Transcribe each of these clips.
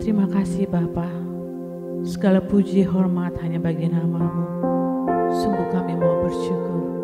Terima kasih Bapa, segala puji hormat hanya bagi nama-Mu. Sungguh kami mau bersyukur.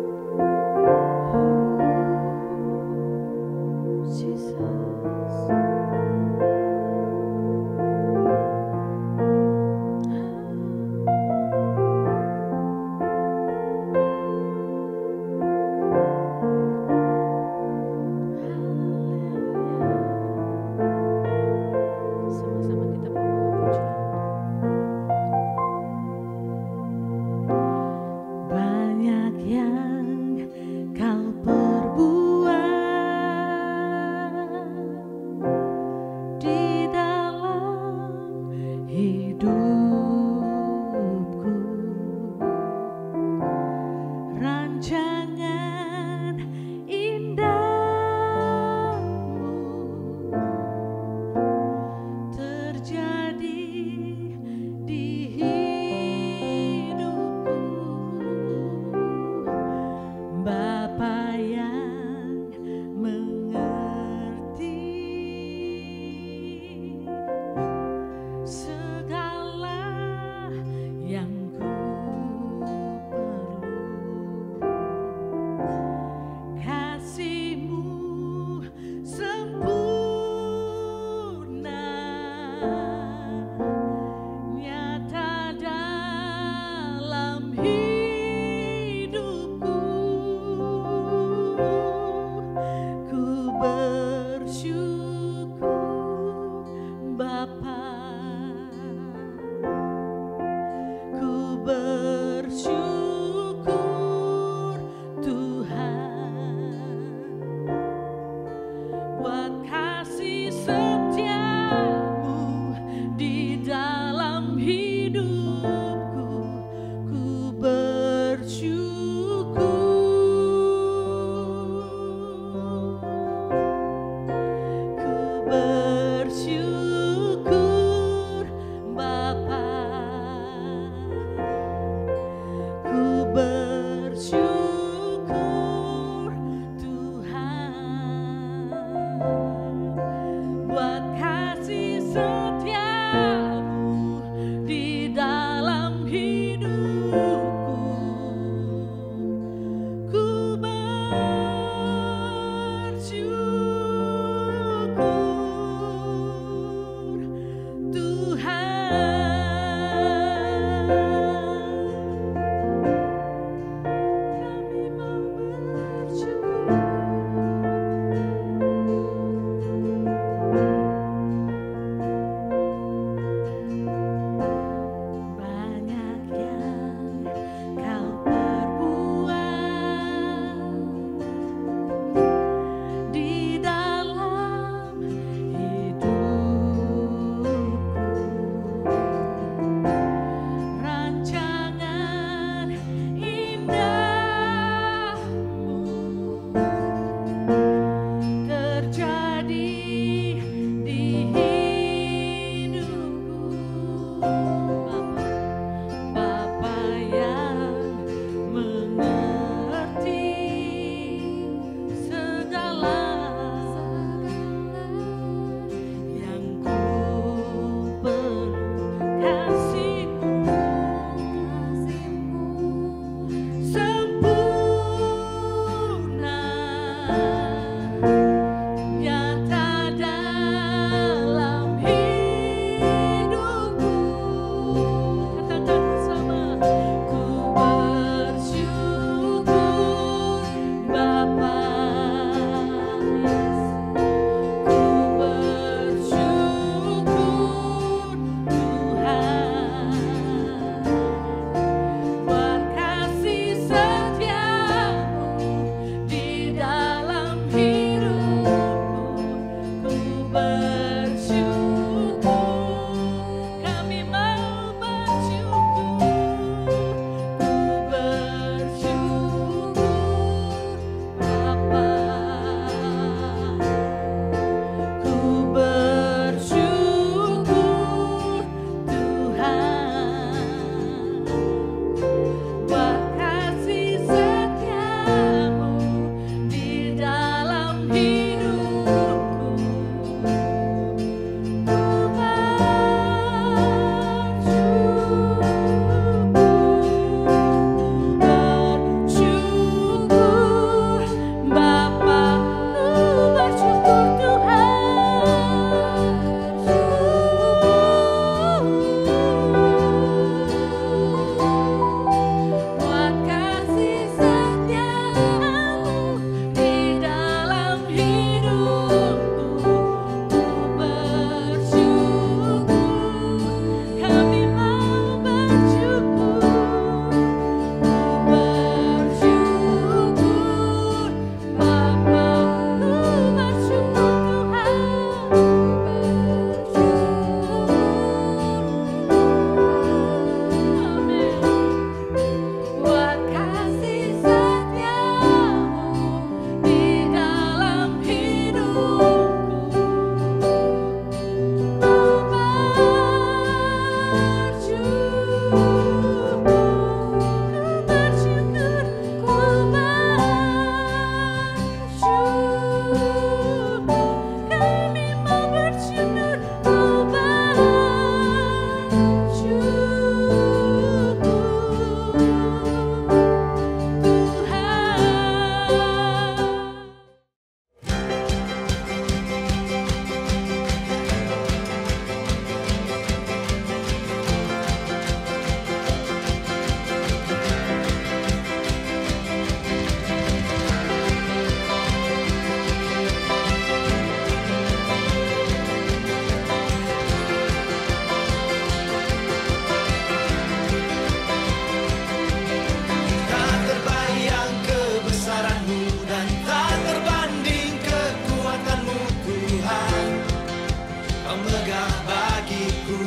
indah bagiku.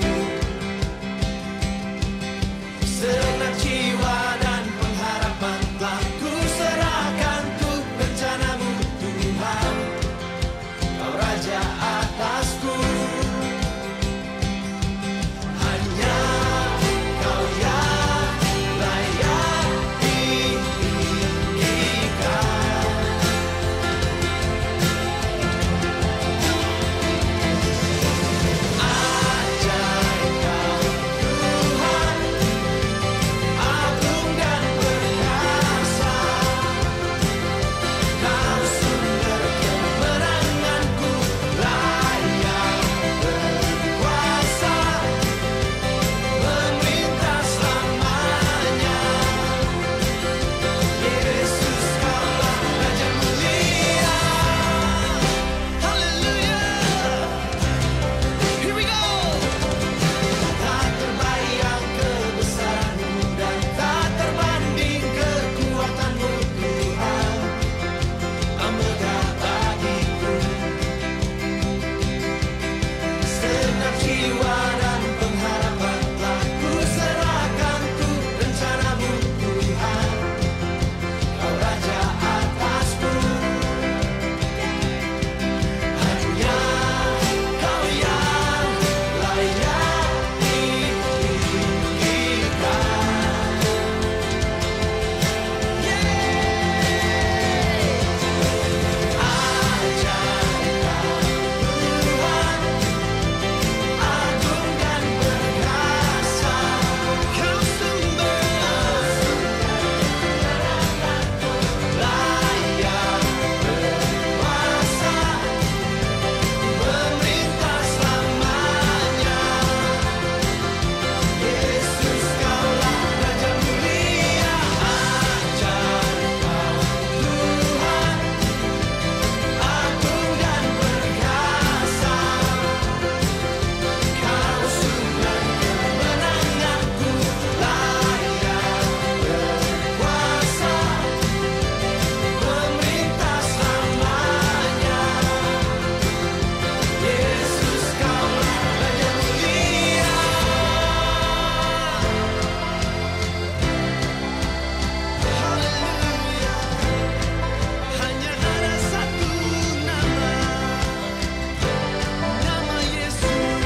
Segenap jiwa dan pengharapan telah ku serahkan untuk rencanamu Tuhan. Kau Raja atasku. Hanya Kau yang layak ditinggikan. Ajaib Kau Tuhan, agung dan perkasa. Kau sumber kemenanganku, layak berkuasa, memerintah selamanya. Yesus Kaulah Raja mulia. Haleluya. Here we go. Tak terbayang kebesaran-Mu dan tak terbanding kekuatan-Mu Tuhan. Anugerah bagiku. Segenap jiwa dan pengharapan telah ku serahkan untuk rencana-Mu Tuhan. Kau Raja atasku. Hanya Kau yang layak ditinggikan. Ajaib Kau Tuhan, agung dan perkasa. Kau sumber layak berkuasa, memerintah selamanya. Yesus Kaulah Raja mulia. Ajaib Kau Tuhan, agung dan perkasa. Kau sumber kemenanganku, layak berkuasa, memerintah selamanya. Yesus Kaulah Raja mulia. Haleluya. Hanya ada satu nama, nama Yesus.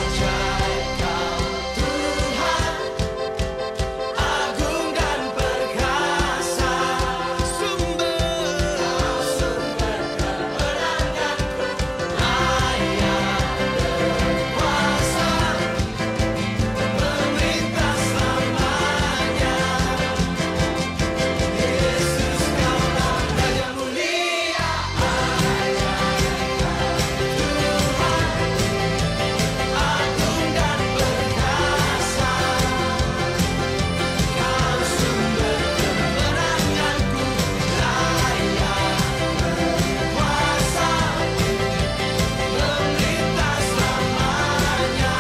Ajaib Kau Tuhan, agung dan perkasa. Sumber kemenanganku, layak berkuasa, memerintah selamanya. Yesus Kaulah Raja mulia. Ajaib Tuhan, agung dan perkasa. Kau sumber kemenanganku, layak berkuasa, memerintah selamanya.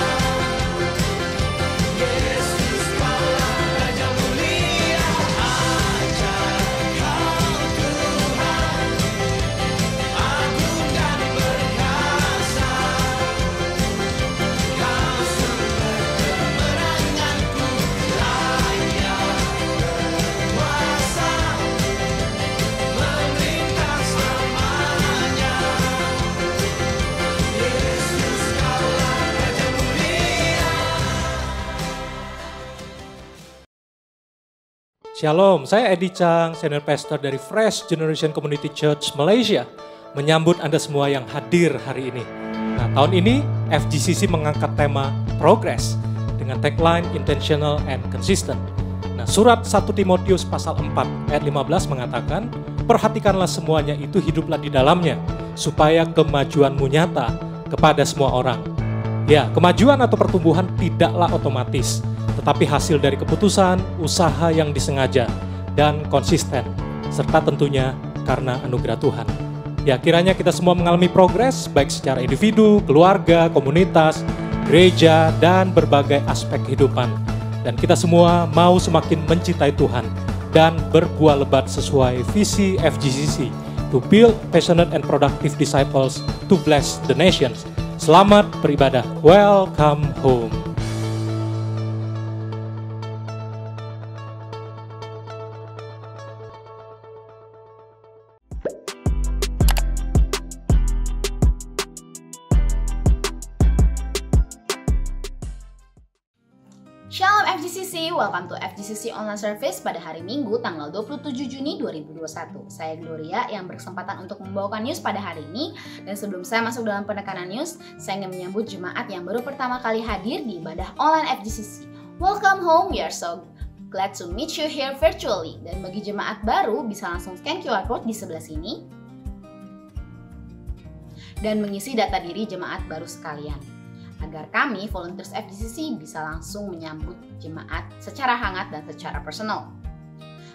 Yesus Kaulah Raja mulia. Ajaib Kau Tuhan, agung dan perkasa. Kau sumber kemenanganku, layak berkuasa, memerintah selamanya. Yesus Kaulah Raja mulia. Shalom, saya Edi Chang, Senior Pastor dari Fresh Generation Community Church Malaysia. Menyambut Anda semua yang hadir hari ini. Nah, tahun ini FGCC mengangkat tema Progress dengan tagline Intentional and Consistent. Nah, surat 1 Timotius pasal 4 ayat 15 mengatakan, perhatikanlah semuanya itu, hiduplah di dalamnya, supaya kemajuanmu nyata kepada semua orang. Ya, kemajuan atau pertumbuhan tidaklah otomatis, tetapi hasil dari keputusan, usaha yang disengaja, dan konsisten, serta tentunya karena anugerah Tuhan. Ya, kiranya kita semua mengalami progres, baik secara individu, keluarga, komunitas, gereja, dan berbagai aspek kehidupan. Dan kita semua mau semakin mencintai Tuhan dan berbuah lebat sesuai visi FGCC, to build passionate and productive disciples to bless the nations. Selamat beribadah. Welcome home. Shalom FGCC, welcome to FGCC Online Service pada hari Minggu tanggal 27 Juni 2021. Saya Gloria yang berkesempatan untuk membawakan news pada hari ini. Dan sebelum saya masuk dalam penekanan news, saya ingin menyambut jemaat yang baru pertama kali hadir di ibadah online FGCC. Welcome home, we are so glad to meet you here virtually. Dan bagi jemaat baru, bisa langsung scan QR Code di sebelah sini dan mengisi data diri jemaat baru sekalian, agar kami, volunteers FGCC, bisa langsung menyambut jemaat secara hangat dan secara personal.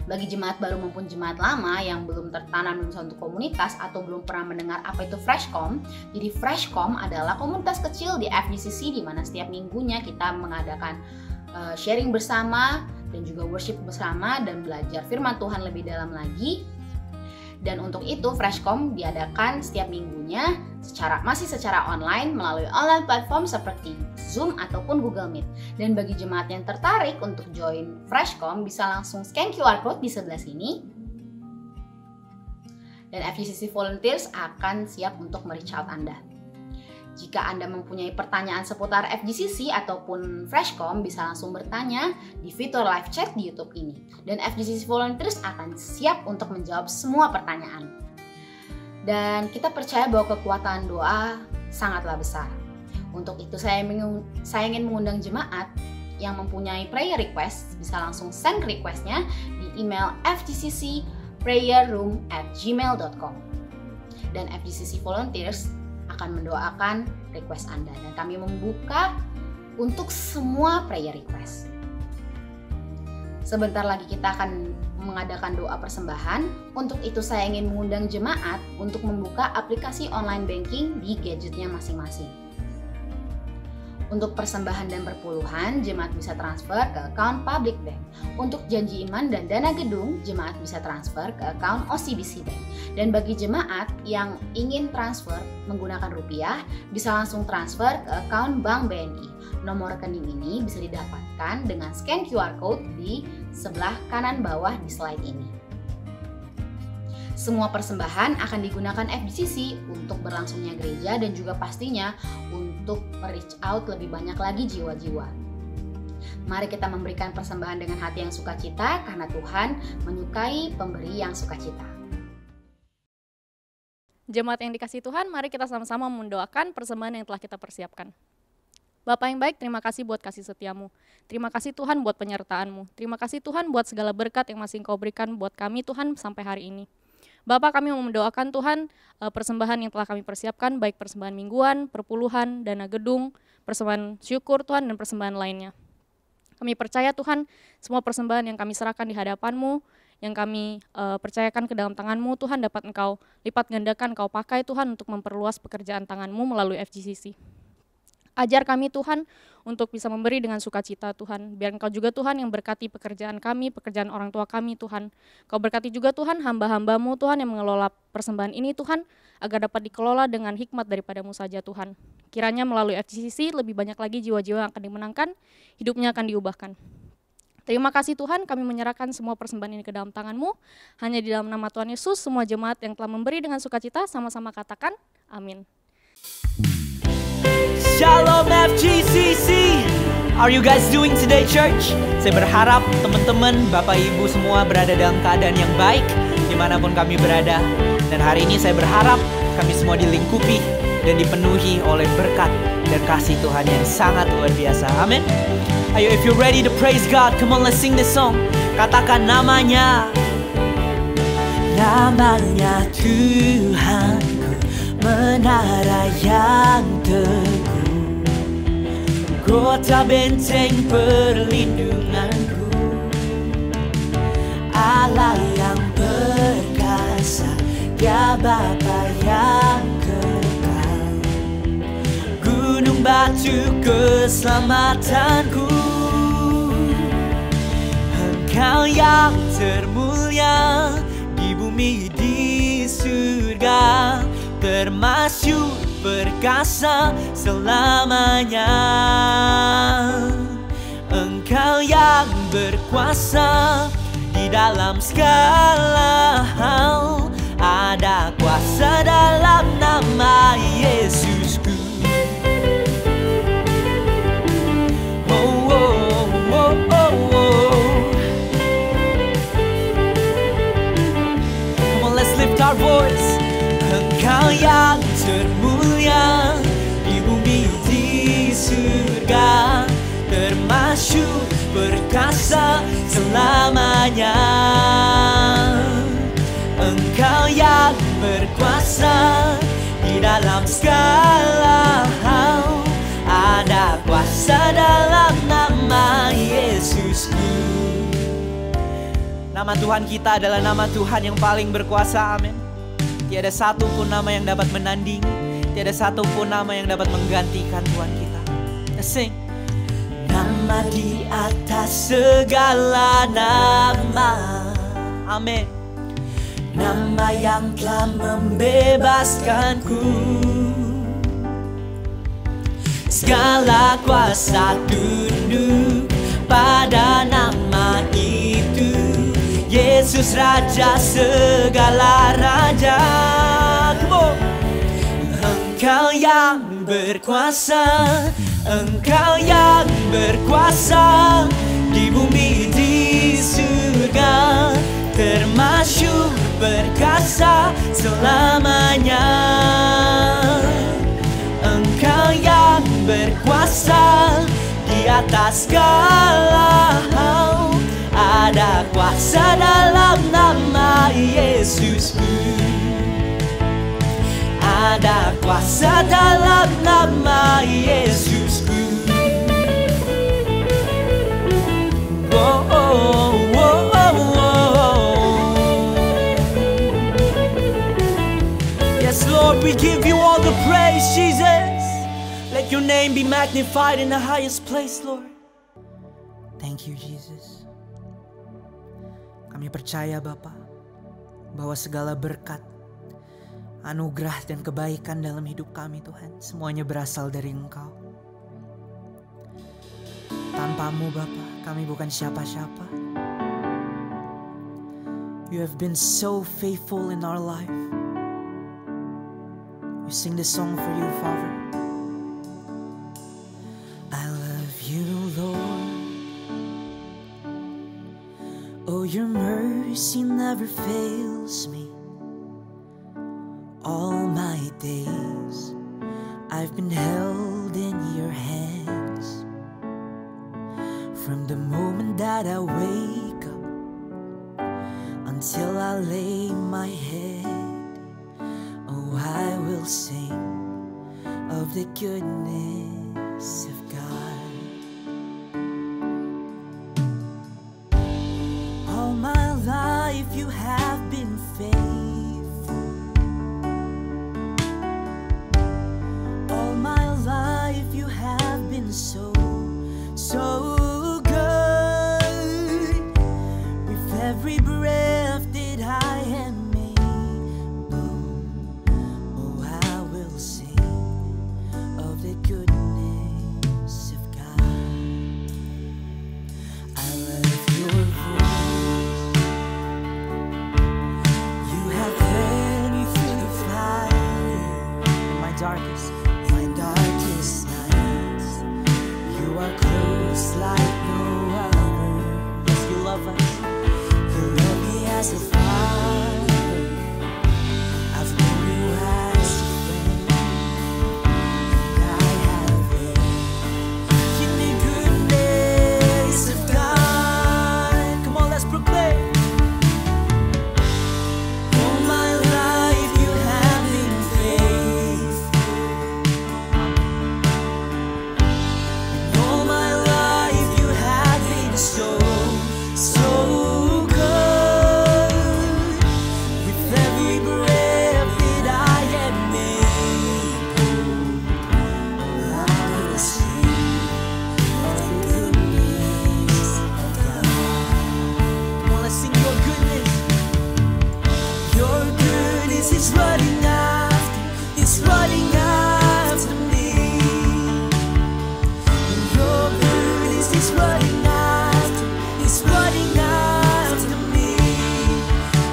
Bagi jemaat baru maupun jemaat lama yang belum tertanam dalam suatu komunitas atau belum pernah mendengar apa itu Freshcom, jadi Freshcom adalah komunitas kecil di FGCC di mana setiap minggunya kita mengadakan sharing bersama dan juga worship bersama dan belajar firman Tuhan lebih dalam lagi. Dan untuk itu Freshcom diadakan setiap minggunya masih secara online melalui online platform seperti Zoom ataupun Google Meet. Dan bagi jemaat yang tertarik untuk join Freshcom bisa langsung scan QR Code di sebelah sini. Dan FGCC Volunteers akan siap untuk me-reach out Anda. Jika Anda mempunyai pertanyaan seputar FGCC ataupun Freshcom, bisa langsung bertanya di fitur live chat di YouTube ini. Dan FGCC Volunteers akan siap untuk menjawab semua pertanyaan. Dan kita percaya bahwa kekuatan doa sangatlah besar. Untuk itu saya ingin mengundang jemaat yang mempunyai prayer request, bisa langsung send requestnya di email fgccprayerroom@gmail.com. Dan FGCC Volunteers akan mendoakan request Anda dan kami membuka untuk semua prayer request. Sebentar lagi kita akan mengadakan doa persembahan. Untuk itu saya ingin mengundang jemaat untuk membuka aplikasi online banking di gadgetnya masing-masing. Untuk persembahan dan perpuluhan, jemaat bisa transfer ke account Public Bank. Untuk janji iman dan dana gedung, jemaat bisa transfer ke account OCBC Bank. Dan bagi jemaat yang ingin transfer menggunakan rupiah, bisa langsung transfer ke account Bank BNI. Nomor rekening ini bisa didapatkan dengan scan QR Code di sebelah kanan bawah di slide ini. Semua persembahan akan digunakan FGCC untuk berlangsungnya gereja dan juga pastinya untuk reach out lebih banyak lagi jiwa-jiwa. Mari kita memberikan persembahan dengan hati yang sukacita karena Tuhan menyukai pemberi yang sukacita. Jemaat yang dikasihi Tuhan, mari kita sama-sama mendoakan persembahan yang telah kita persiapkan. Bapa yang baik, terima kasih buat kasih setiamu. Terima kasih Tuhan buat penyertaanmu. Terima kasih Tuhan buat segala berkat yang masih Engkau berikan buat kami Tuhan sampai hari ini. Bapak, kami mau mendoakan Tuhan persembahan yang telah kami persiapkan, baik persembahan mingguan, perpuluhan, dana gedung, persembahan syukur Tuhan, dan persembahan lainnya. Kami percaya Tuhan, semua persembahan yang kami serahkan di hadapan-Mu, yang kami percayakan ke dalam tangan-Mu, Tuhan dapat Engkau lipat gandakan, Engkau pakai Tuhan untuk memperluas pekerjaan tangan-Mu melalui FGCC. Ajar kami Tuhan untuk bisa memberi dengan sukacita Tuhan. Biar Engkau juga Tuhan yang berkati pekerjaan kami, pekerjaan orang tua kami Tuhan. Engkau berkati juga Tuhan hamba-hamba-Mu Tuhan yang mengelola persembahan ini Tuhan, agar dapat dikelola dengan hikmat daripada-Mu saja Tuhan. Kiranya melalui FGCC lebih banyak lagi jiwa-jiwa yang akan dimenangkan, hidupnya akan diubahkan. Terima kasih Tuhan, kami menyerahkan semua persembahan ini ke dalam tangan-Mu. Hanya di dalam nama Tuhan Yesus, semua jemaat yang telah memberi dengan sukacita, sama-sama katakan, amin. Shalom FGCC. Are you guys doing today, church? Saya berharap teman-teman, Bapak Ibu semua berada dalam keadaan yang baik dimanapun kami berada. Dan hari ini saya berharap kami semua dilingkupi dan dipenuhi oleh berkat dan kasih Tuhan yang sangat luar biasa. Amin. Ayo, if you're ready to praise God, come on, let's sing this song. Katakan namanya. Namanya Tuhanku, menara yang teguh. mahkota benteng perlindunganku, Allah yang perkasa, Dia Bapa yang kekal, gunung batu keselamatanku. Engkau yang termulia di bumi di surga, termasyur perkasa selamanya. Engkau yang berkuasa di dalam segala hal, ada kuasa dalam nama Yesusku. Oh, oh, oh, oh, oh. Come on, let's lift our voice. Engkau yang termulia di bumi di surga, termasyur perkasa selamanya. Engkau yang berkuasa di dalam segala hal, ada kuasa dalam nama Yesusku. Nama Tuhan kita adalah nama Tuhan yang paling berkuasa, amin. Tiada satu pun nama yang dapat menandingi, tiada satu pun nama yang dapat menggantikan Tuhan kita. Sing. Nama di atas segala nama, amin. Nama yang telah membebaskanku, segala kuasa tunduk pada nama itu. Yesus Raja segala raja. Engkau yang berkuasa, Engkau yang berkuasa di bumi di surga, termasyur perkasa selamanya. Engkau yang berkuasa di atas segala hal, ada kuasa dalam nama Yesusku, ada kuasa dalam nama Yesusku. Oh, oh, oh, oh, oh. Yes, Lord, we give you all the praise, Jesus. Let your name be magnified in the highest place, Lord. Thank you, Jesus. Kami percaya, Bapa, bahwa segala berkat, anugerah dan kebaikan dalam hidup kami, Tuhan, semuanya berasal dari Engkau. Tanpamu, Bapa, kami bukan siapa-siapa. You have been so faithful in our life. We sing this song for you, Father. I love you, Lord. Oh, your mercy never fails me. All my days I've been held in your hands. From the moment that I wake up until I lay my head, oh, I will sing of the goodness of God. All my life you have been faithful. All my life you have been so good. With every breath that I am able, oh, I will sing of the goodness of God. I love your voice. You have led me through the fire in my darkest nights. You are close like no other. Yes, you love us. You love me as a father. I've known you as a friend. And I have lived in the goodness of God. Come on, let's proclaim. All my life you have been faithful. And let's sing your goodness. Your goodness is running after, it's running after me. Your goodness is running after, it's running after me.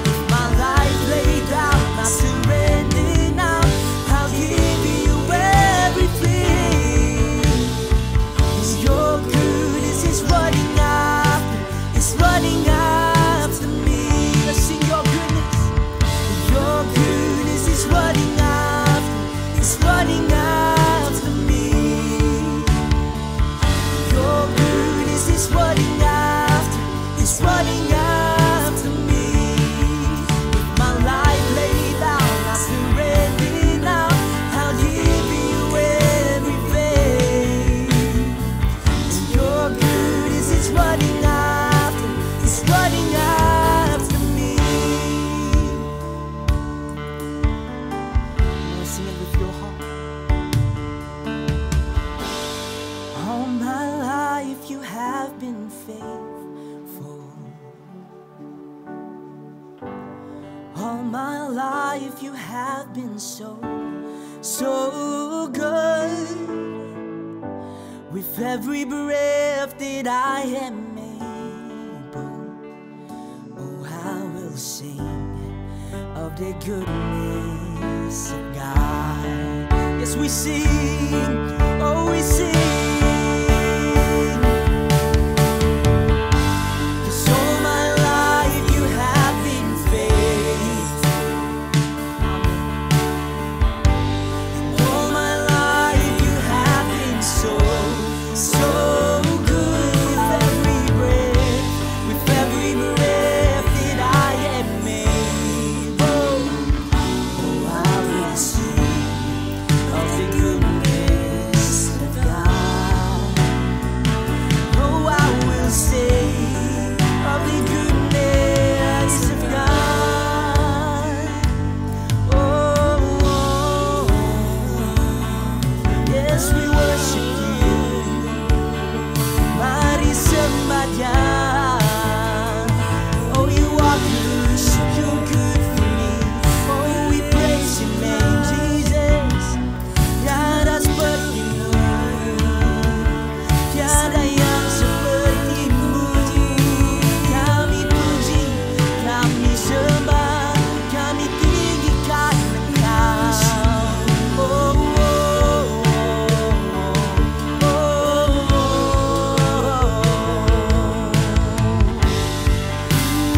With my life laid down, I surrender now. I'll give you everything. Your goodness is running after, it's running after me. Let's sing your goodness. Your goodness is running after, it's running after me. Your goodness is running after, it's running after me. With my life laid down, I surrender now. I'll give you everything. Your goodness is running after, it's running after me. Now sing it with your heart. All my life you have been faithful. All my life you have been so, so good. With every breath that I am able, oh, I will sing of the goodness of God. Yes, we sing, oh, we sing. 'Cause all my life you have been faithful. And all my life you have been so, so good. With every breath that I am able, oh, I will sing of the goodness of God. Oh, I will sing of the goodness of God. Oh, yes, we worship you. Mari sembah Dia. Oh, you are good, you're good for me. Oh, we praise your name, Jesus. Tiada sepertimu, tiada yang sepertimu. Kami puji, kami sembah, kami tinggikan Engkau. Oh, oh, oh, oh.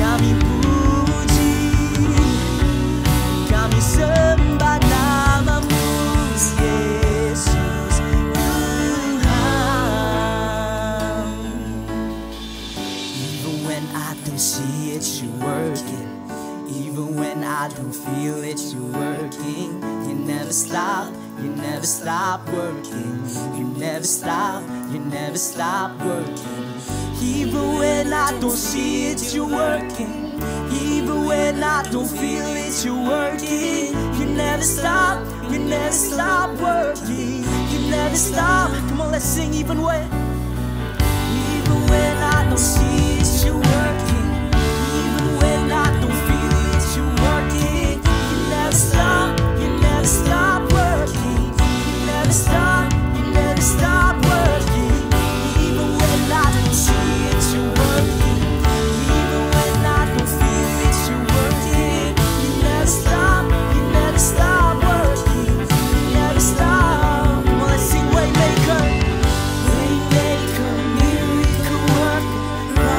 Kami puji, kami sembah namamu, Yesus Tuhan. Even when I don't see it, you're working. Even when I don't feel it, you're working. You never stop, you never stop working. You never stop, you never stop working. Even when I don't see it, you're working. Even when I don't feel it, you're working. You never stop working. You never stop. Come on, let's sing. Even when I don't see it, you're working. Even when I don't feel it, you're working. You never stop working. You never stop working. Even when I don't see it, you're working. Even when I don't feel it, you're working. You never stop working. You never stop. Come on, let's sing Waymaker. Waymaker, miracle worker,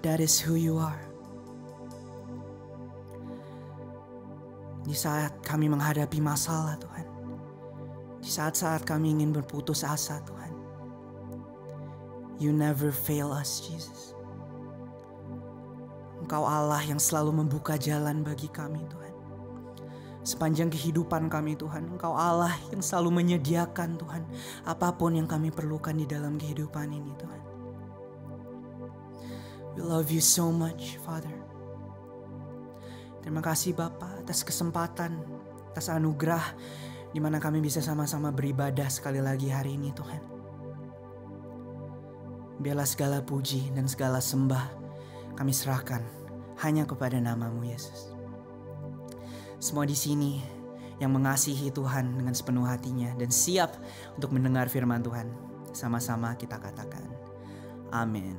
that is who you are. Di saat kami menghadapi masalah Tuhan, di saat-saat kami ingin berputus asa Tuhan, you never fail us Jesus. Engkau Allah yang selalu membuka jalan bagi kami Tuhan. Sepanjang kehidupan kami Tuhan, Engkau Allah yang selalu menyediakan Tuhan apapun yang kami perlukan di dalam kehidupan ini Tuhan. We love you so much Father. Terima kasih Bapa atas kesempatan, atas anugerah di mana kami bisa sama-sama beribadah sekali lagi hari ini Tuhan. Biarlah segala puji dan segala sembah kami serahkan hanya kepada nama-Mu Yesus. Semua di sini yang mengasihi Tuhan dengan sepenuh hatinya dan siap untuk mendengar firman Tuhan, sama-sama kita katakan, amin.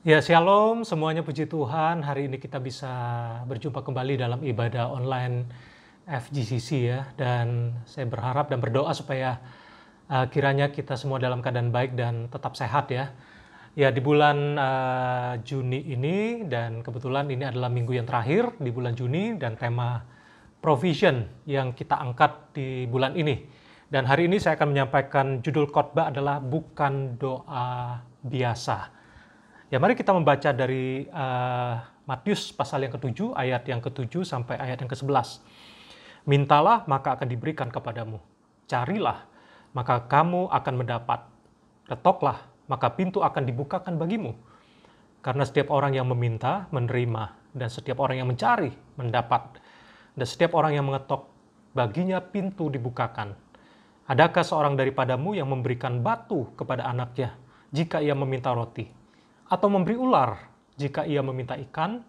Ya, shalom semuanya, puji Tuhan. Hari ini kita bisa berjumpa kembali dalam ibadah online FGCC ya. Dan saya berharap dan berdoa supaya kiranya kita semua dalam keadaan baik dan tetap sehat ya. Ya, di bulan Juni ini, dan kebetulan ini adalah minggu yang terakhir di bulan Juni, dan tema provision yang kita angkat di bulan ini. Dan hari ini saya akan menyampaikan judul khotbah adalah bukan doa biasa. Ya, mari kita membaca dari Matius pasal yang ke-7, ayat yang ke-7 sampai ayat yang ke-11. Mintalah maka akan diberikan kepadamu. Carilah maka kamu akan mendapat. Ketoklah maka pintu akan dibukakan bagimu. Karena setiap orang yang meminta, menerima. Dan setiap orang yang mencari, mendapat. Dan setiap orang yang mengetok, baginya pintu dibukakan. Adakah seorang daripadamu yang memberikan batu kepada anaknya, jika ia meminta roti? Atau memberi ular, jika ia meminta ikan?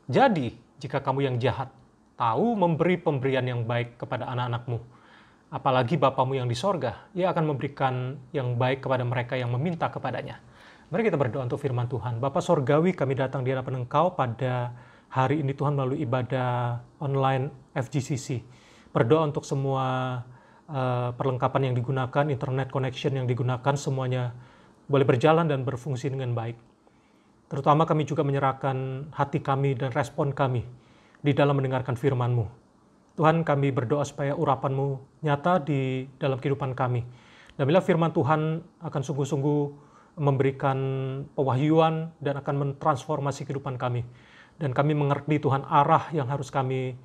Jadi, jika kamu yang jahat, tahu memberi pemberian yang baik kepada anak-anakmu, apalagi Bapamu yang di sorga, ia akan memberikan yang baik kepada mereka yang meminta kepadanya. Mari kita berdoa untuk firman Tuhan. Bapa Sorgawi, kami datang di hadapan Engkau pada hari ini Tuhan melalui ibadah online FGCC. Berdoa untuk semua perlengkapan yang digunakan, internet connection yang digunakan, semuanya boleh berjalan dan berfungsi dengan baik. Terutama kami juga menyerahkan hati kami dan respon kami di dalam mendengarkan firman-Mu. Tuhan, kami berdoa supaya urapan-Mu nyata di dalam kehidupan kami. Dan bila firman Tuhan akan sungguh-sungguh memberikan pewahyuan dan akan mentransformasi kehidupan kami. Dan kami mengerti Tuhan arah yang harus kami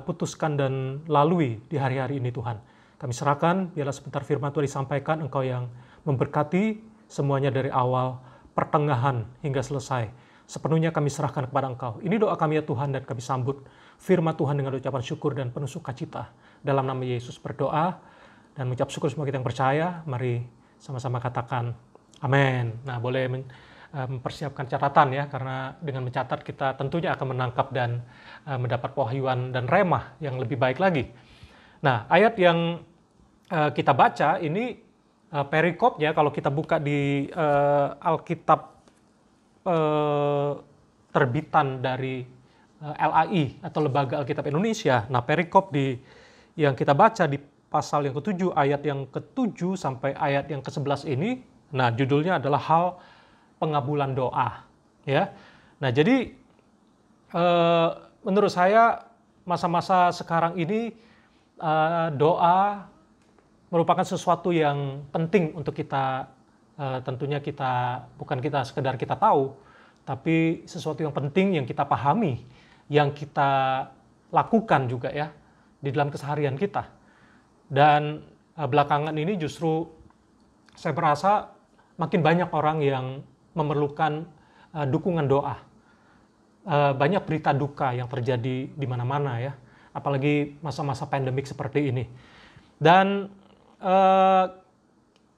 putuskan dan lalui di hari-hari ini Tuhan. Kami serahkan, biarlah sebentar firman Tuhan disampaikan, Engkau yang memberkati semuanya dari awal, pertengahan hingga selesai. Sepenuhnya kami serahkan kepada Engkau. Ini doa kami ya Tuhan, dan kami sambut firman Tuhan dengan ucapan syukur dan penuh sukacita. Dalam nama Yesus berdoa dan mengucap syukur semua kita yang percaya. Mari sama-sama katakan amin. Nah, boleh mempersiapkan catatan ya, karena dengan mencatat kita tentunya akan menangkap dan mendapat pewahyuan dan remah yang lebih baik lagi. Nah, ayat yang kita baca ini perikopnya kalau kita buka di Alkitab terbitan dari LAI atau Lembaga Alkitab Indonesia. Nah, perikop yang kita baca di pasal yang ke-7 ayat yang ke-7 sampai ayat yang ke-11 ini, nah judulnya adalah hal pengabulan doa, ya. Nah, jadi menurut saya masa-masa sekarang ini doa merupakan sesuatu yang penting untuk kita, tentunya bukan kita sekedar kita tahu, tapi sesuatu yang penting yang kita pahami, yang kita lakukan juga ya di dalam keseharian kita. Dan belakangan ini justru saya merasa makin banyak orang yang memerlukan dukungan doa. Banyak berita duka yang terjadi di mana-mana ya, apalagi masa-masa pandemik seperti ini. Dan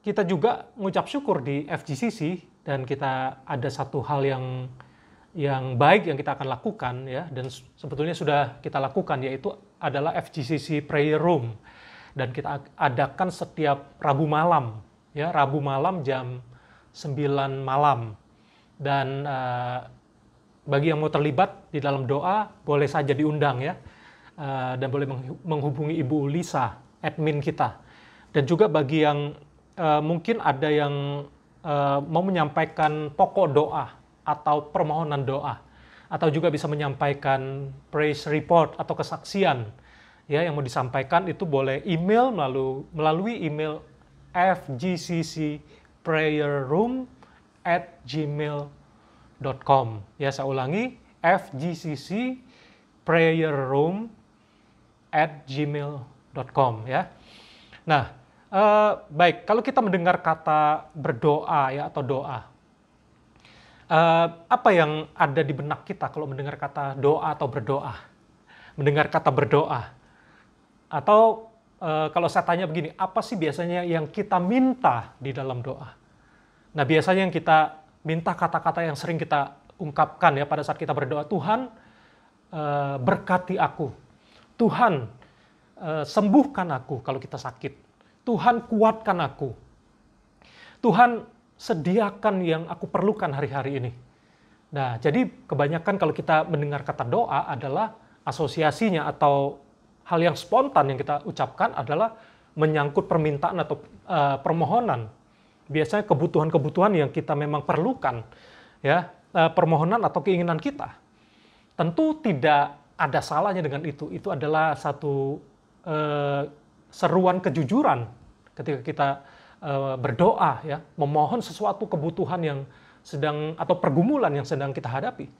kita juga mengucap syukur di FGCC, dan kita ada satu hal yang baik yang kita akan lakukan ya, dan sebetulnya sudah kita lakukan, yaitu adalah FGCC Prayer Room, dan kita adakan setiap Rabu malam ya, Rabu malam jam 9 malam. Dan bagi yang mau terlibat di dalam doa boleh saja diundang ya, dan boleh menghubungi Ibu Lisa, admin kita. Dan juga bagi yang mungkin ada yang mau menyampaikan pokok doa atau permohonan doa, atau juga bisa menyampaikan praise report atau kesaksian ya yang mau disampaikan, itu boleh email melalui email fgccprayerroom@gmail.com. Ya, saya ulangi, fgccprayerroom@gmail.com ya. Nah, baik, kalau kita mendengar kata berdoa ya atau doa, apa yang ada di benak kita kalau mendengar kata doa atau berdoa? Mendengar kata berdoa. Atau kalau saya tanya begini, apa sih biasanya yang kita minta di dalam doa? Nah, biasanya yang kita minta kata-kata yang sering kita ungkapkan ya pada saat kita berdoa, Tuhan berkati aku. Tuhan sembuhkan aku kalau kita sakit. Tuhan kuatkan aku. Tuhan sediakan yang aku perlukan hari-hari ini. Nah, jadi kebanyakan kalau kita mendengar kata doa adalah asosiasinya atau hal yang spontan yang kita ucapkan adalah menyangkut permintaan atau permohonan. Biasanya kebutuhan-kebutuhan yang kita memang perlukan, ya, permohonan atau keinginan kita. Tentu tidak ada salahnya dengan itu. Itu adalah satu seruan kejujuran ketika kita berdoa, ya, memohon sesuatu kebutuhan yang sedang atau pergumulan yang sedang kita hadapi.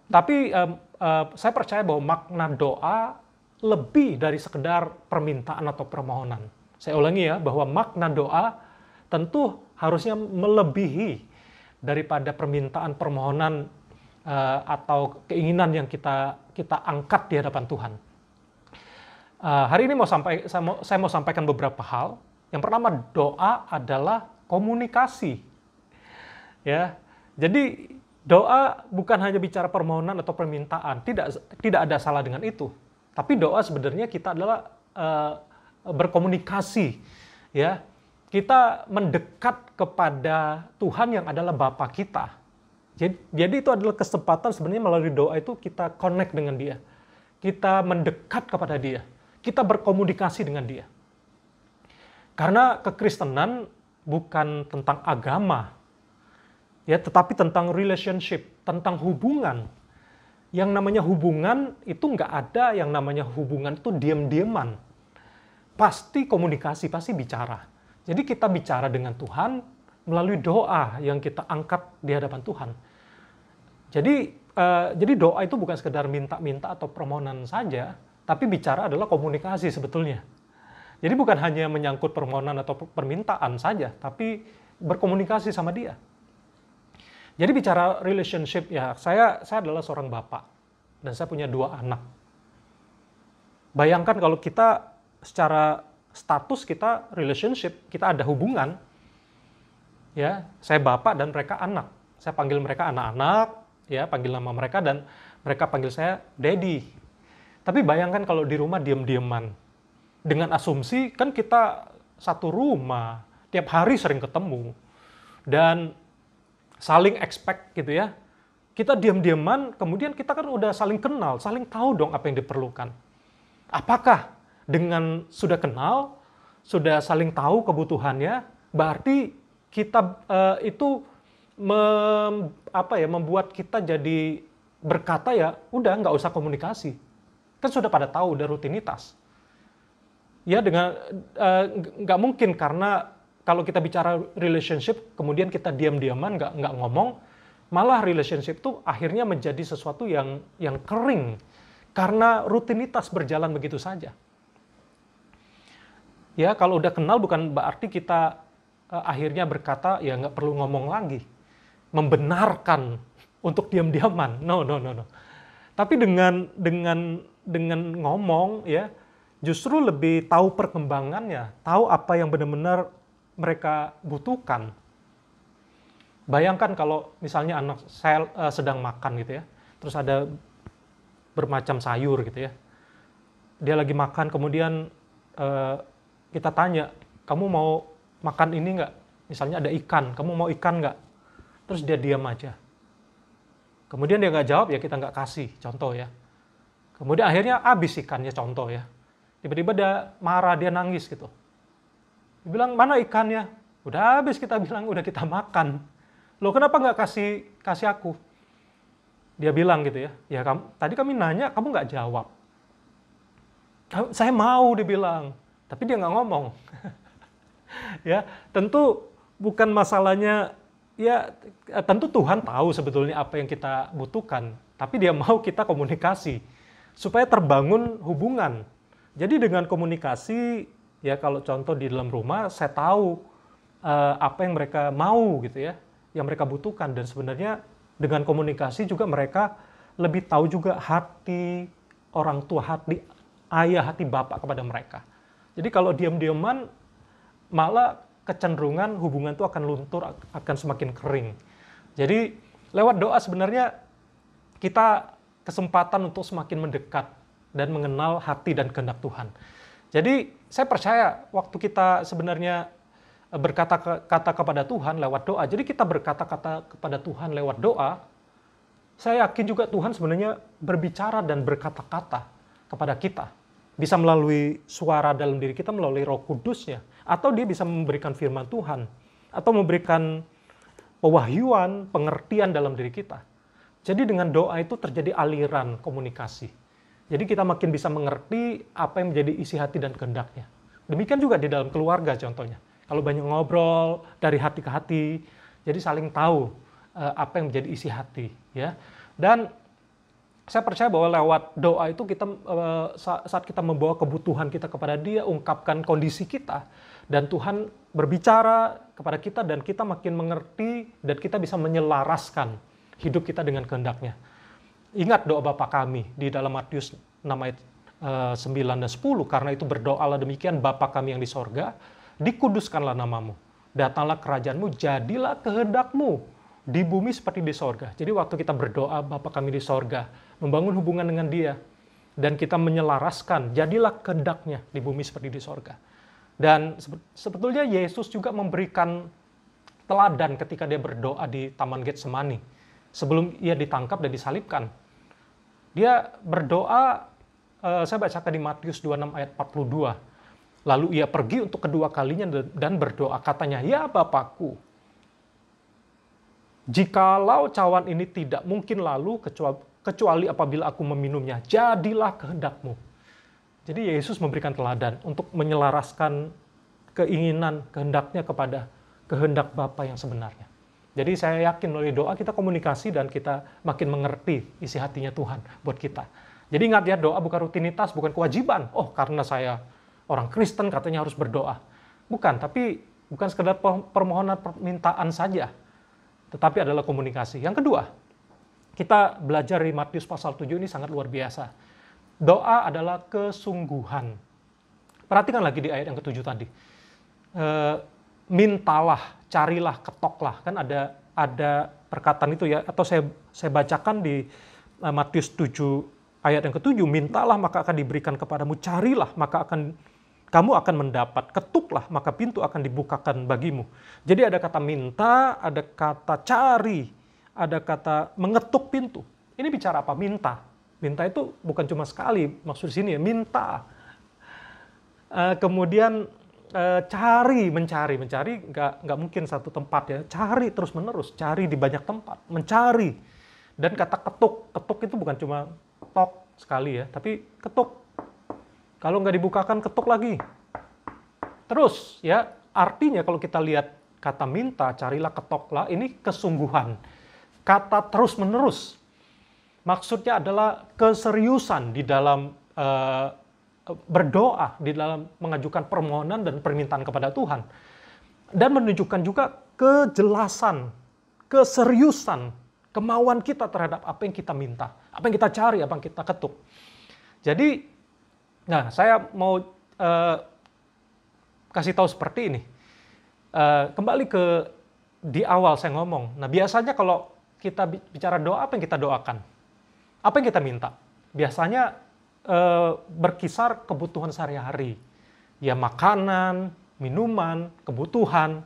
Tapi saya percaya bahwa makna doa lebih dari sekedar permintaan atau permohonan. Saya ulangi ya, bahwa makna doa tentu harusnya melebihi daripada permintaan, permohonan atau keinginan yang kita angkat di hadapan Tuhan. Hari ini saya mau sampaikan beberapa hal. Yang pertama, doa adalah komunikasi. Ya, jadi doa bukan hanya bicara permohonan atau permintaan. Tidak ada salah dengan itu. Tapi doa sebenarnya kita adalah berkomunikasi. Ya, kita mendekat kepada Tuhan yang adalah Bapa kita. Jadi itu adalah kesempatan sebenarnya melalui doa itu kita connect dengan Dia. Kita mendekat kepada Dia. Kita berkomunikasi dengan Dia. Karena kekristenan bukan tentang agama, ya, tetapi tentang relationship, tentang hubungan. Yang namanya hubungan itu nggak ada yang namanya hubungan itu diam-diaman. Pasti komunikasi, pasti bicara. Jadi kita bicara dengan Tuhan melalui doa yang kita angkat di hadapan Tuhan. Jadi doa itu bukan sekedar minta-minta atau permohonan saja, tapi bicara adalah komunikasi sebetulnya. Jadi bukan hanya menyangkut permohonan atau permintaan saja, tapi berkomunikasi sama Dia. Jadi bicara relationship, ya, saya adalah seorang bapak dan saya punya 2 anak. Bayangkan kalau kita secara status kita relationship, kita ada hubungan, ya, saya bapak dan mereka anak. Saya panggil mereka anak-anak, ya, panggil nama mereka dan mereka panggil saya daddy. Tapi bayangkan kalau di rumah diam-diaman. Dengan asumsi kan kita satu rumah, tiap hari sering ketemu, dan saling expect gitu ya. Kita diam-diaman, kemudian kita kan udah saling kenal, saling tahu dong apa yang diperlukan. Apakah dengan sudah kenal, sudah saling tahu kebutuhannya, berarti kita itu membuat kita jadi berkata ya udah nggak usah komunikasi. Kan sudah pada tahu, udah rutinitas. Ya, dengan nggak mungkin, karena kalau kita bicara relationship kemudian kita diam-diaman nggak ngomong, malah relationship itu akhirnya menjadi sesuatu yang kering karena rutinitas berjalan begitu saja. Ya, kalau udah kenal bukan berarti kita akhirnya berkata ya nggak perlu ngomong lagi, membenarkan untuk diam-diaman. No. Tapi dengan ngomong, ya, justru lebih tahu perkembangannya, tahu apa yang benar-benar mereka butuhkan. Bayangkan kalau misalnya anak saya sedang makan gitu ya, terus ada bermacam sayur gitu ya. Dia lagi makan, kemudian kita tanya, kamu mau makan ini nggak? Misalnya ada ikan, kamu mau ikan nggak? Terus dia diam aja. Kemudian dia nggak jawab, ya kita nggak kasih, contoh ya. Kemudian akhirnya habis ikannya, contoh ya. Tiba-tiba dia marah, dia nangis gitu. Dia bilang, mana ikannya? Udah habis kita bilang, udah kita makan. Loh kenapa nggak kasih aku? Dia bilang gitu ya, ya tadi kami nanya, kamu nggak jawab. Saya mau, dia bilang, tapi dia nggak ngomong. Ya, tentu bukan masalahnya, ya tentu Tuhan tahu sebetulnya apa yang kita butuhkan, tapi dia mau kita komunikasi supaya terbangun hubungan. Jadi dengan komunikasi, ya kalau contoh di dalam rumah, saya tahu apa yang mereka mau gitu ya, yang mereka butuhkan, dan sebenarnya dengan komunikasi juga mereka lebih tahu juga hati orang tua, hati ayah, hati bapak kepada mereka. Jadi kalau diam-diaman, malah kecenderungan hubungan itu akan luntur, akan semakin kering. Jadi lewat doa sebenarnya kita kesempatan untuk semakin mendekat dan mengenal hati dan kehendak Tuhan. Jadi saya percaya waktu kita sebenarnya berkata-kata kepada Tuhan lewat doa, jadi kita berkata-kata kepada Tuhan lewat doa, saya yakin juga Tuhan sebenarnya berbicara dan berkata-kata kepada kita. Bisa melalui suara dalam diri kita, melalui Roh Kudusnya, atau dia bisa memberikan firman Tuhan, atau memberikan pewahyuan, pengertian dalam diri kita. Jadi dengan doa itu terjadi aliran komunikasi. Jadi kita makin bisa mengerti apa yang menjadi isi hati dan kehendaknya. Demikian juga di dalam keluarga contohnya. Kalau banyak ngobrol dari hati ke hati, jadi saling tahu apa yang menjadi isi hati. Ya. Dan saya percaya bahwa lewat doa itu kita saat kita membawa kebutuhan kita kepada Dia, ungkapkan kondisi kita, dan Tuhan berbicara kepada kita dan kita makin mengerti dan kita bisa menyelaraskan hidup kita dengan kehendak-Nya. Ingat doa Bapa kami di dalam Matius 6 ayat 9 dan 10, karena itu berdoalah demikian, Bapa kami yang di sorga, dikuduskanlah namamu, datanglah kerajaanmu, jadilah kehendak-mu di bumi seperti di sorga. Jadi waktu kita berdoa Bapa kami di sorga, membangun hubungan dengan Dia, dan kita menyelaraskan, jadilah kehendak-Nya di bumi seperti di sorga. Dan sebetulnya Yesus juga memberikan teladan ketika dia berdoa di Taman Getsemani, sebelum ia ditangkap dan disalibkan. Dia berdoa, saya bacakan di Matius 26 ayat 42. Lalu ia pergi untuk kedua kalinya dan berdoa, katanya, ya Bapakku, jikalau cawan ini tidak mungkin lalu kecuali apabila aku meminumnya, jadilah kehendak-Mu. Jadi Yesus memberikan teladan untuk menyelaraskan keinginan, kehendaknya kepada kehendak Bapa yang sebenarnya. Jadi saya yakin melalui doa kita komunikasi dan kita makin mengerti isi hatinya Tuhan buat kita. Jadi ingat ya, doa bukan rutinitas, bukan kewajiban. Oh, karena saya orang Kristen katanya harus berdoa. Bukan, tapi bukan sekedar permohonan permintaan saja, tetapi adalah komunikasi. Yang kedua, kita belajar di Matius pasal 7 ini sangat luar biasa. Doa adalah kesungguhan. Perhatikan lagi di ayat yang ke-7 tadi. Mintalah, carilah, ketoklah. Kan ada perkataan itu ya, atau saya bacakan di Matius 7 ayat yang ke-7, mintalah maka akan diberikan kepadamu, carilah maka kamu akan mendapat, ketuklah maka pintu akan dibukakan bagimu. Jadi ada kata minta, ada kata cari, ada kata mengetuk pintu. Ini bicara apa? Minta. Minta itu bukan cuma sekali, maksud sini ya, minta. Kemudian mencari nggak mungkin satu tempat ya, cari terus menerus, cari di banyak tempat, mencari. Dan kata ketuk itu bukan cuma tok sekali ya, tapi ketuk. Kalau nggak dibukakan, ketuk lagi. Terus ya, artinya kalau kita lihat kata minta, carilah, ketoklah, ini kesungguhan. Kata terus menerus, maksudnya adalah keseriusan di dalam berdoa, di dalam mengajukan permohonan dan permintaan kepada Tuhan. Dan menunjukkan juga kejelasan, keseriusan, kemauan kita terhadap apa yang kita minta, apa yang kita cari, apa yang kita ketuk. Jadi, nah saya mau kasih tahu seperti ini. Kembali ke di awal saya ngomong. Nah biasanya kalau kita bicara doa, apa yang kita doakan? Apa yang kita minta? Biasanya berkisar kebutuhan sehari-hari. Ya makanan, minuman, kebutuhan.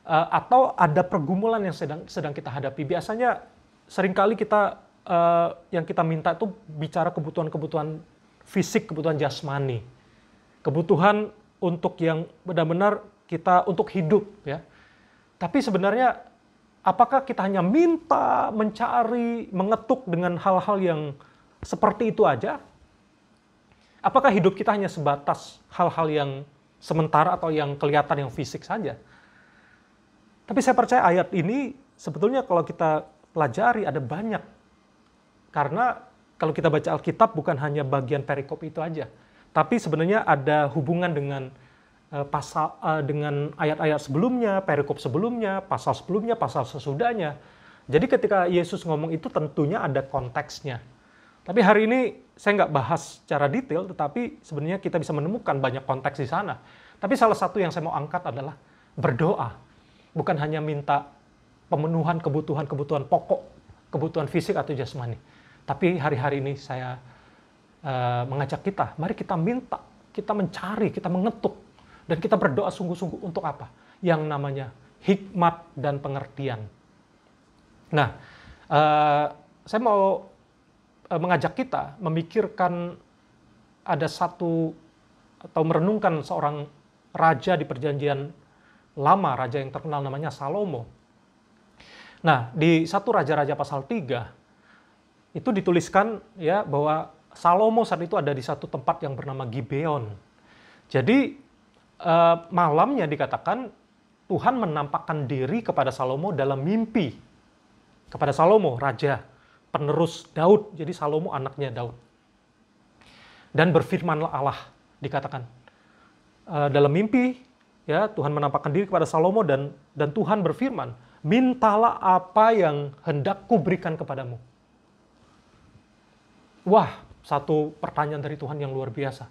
Atau ada pergumulan yang sedang kita hadapi. Biasanya seringkali kita yang kita minta itu bicara kebutuhan-kebutuhan fisik, kebutuhan jasmani. Kebutuhan untuk yang benar-benar kita untuk hidup, ya. Tapi sebenarnya apakah kita hanya minta, mencari, mengetuk dengan hal-hal yang seperti itu aja? Apakah hidup kita hanya sebatas hal-hal yang sementara atau yang kelihatan yang fisik saja? Tapi saya percaya ayat ini sebetulnya kalau kita pelajari ada banyak. Karena kalau kita baca Alkitab bukan hanya bagian perikop itu aja. Tapi sebenarnya ada hubungan dengan dengan ayat-ayat sebelumnya, perikop sebelumnya, pasal sebelumnya, pasal sesudahnya. Jadi ketika Yesus ngomong itu tentunya ada konteksnya. Tapi hari ini saya nggak bahas secara detail, tetapi sebenarnya kita bisa menemukan banyak konteks di sana. Tapi salah satu yang saya mau angkat adalah berdoa. Bukan hanya minta pemenuhan kebutuhan-kebutuhan pokok, kebutuhan fisik atau jasmani. Tapi hari-hari ini saya mengajak kita, mari kita minta, kita mencari, kita mengetuk, dan kita berdoa sungguh-sungguh untuk apa? Yang namanya hikmat dan pengertian. Nah, saya mau mengajak kita memikirkan ada satu atau merenungkan seorang raja di perjanjian lama, raja yang terkenal namanya Salomo. Nah, di 1 Raja-Raja pasal 3 itu dituliskan ya bahwa Salomo saat itu ada di satu tempat yang bernama Gibeon. Jadi malamnya dikatakan Tuhan menampakkan diri kepada Salomo dalam mimpi. Kepada Salomo, raja, penerus Daud. Jadi Salomo anaknya Daud. Dan berfirmanlah Allah, dikatakan. Dalam mimpi, ya Tuhan menampakkan diri kepada Salomo dan Tuhan berfirman, mintalah apa yang hendak kuberikan kepadamu. Wah, satu pertanyaan dari Tuhan yang luar biasa.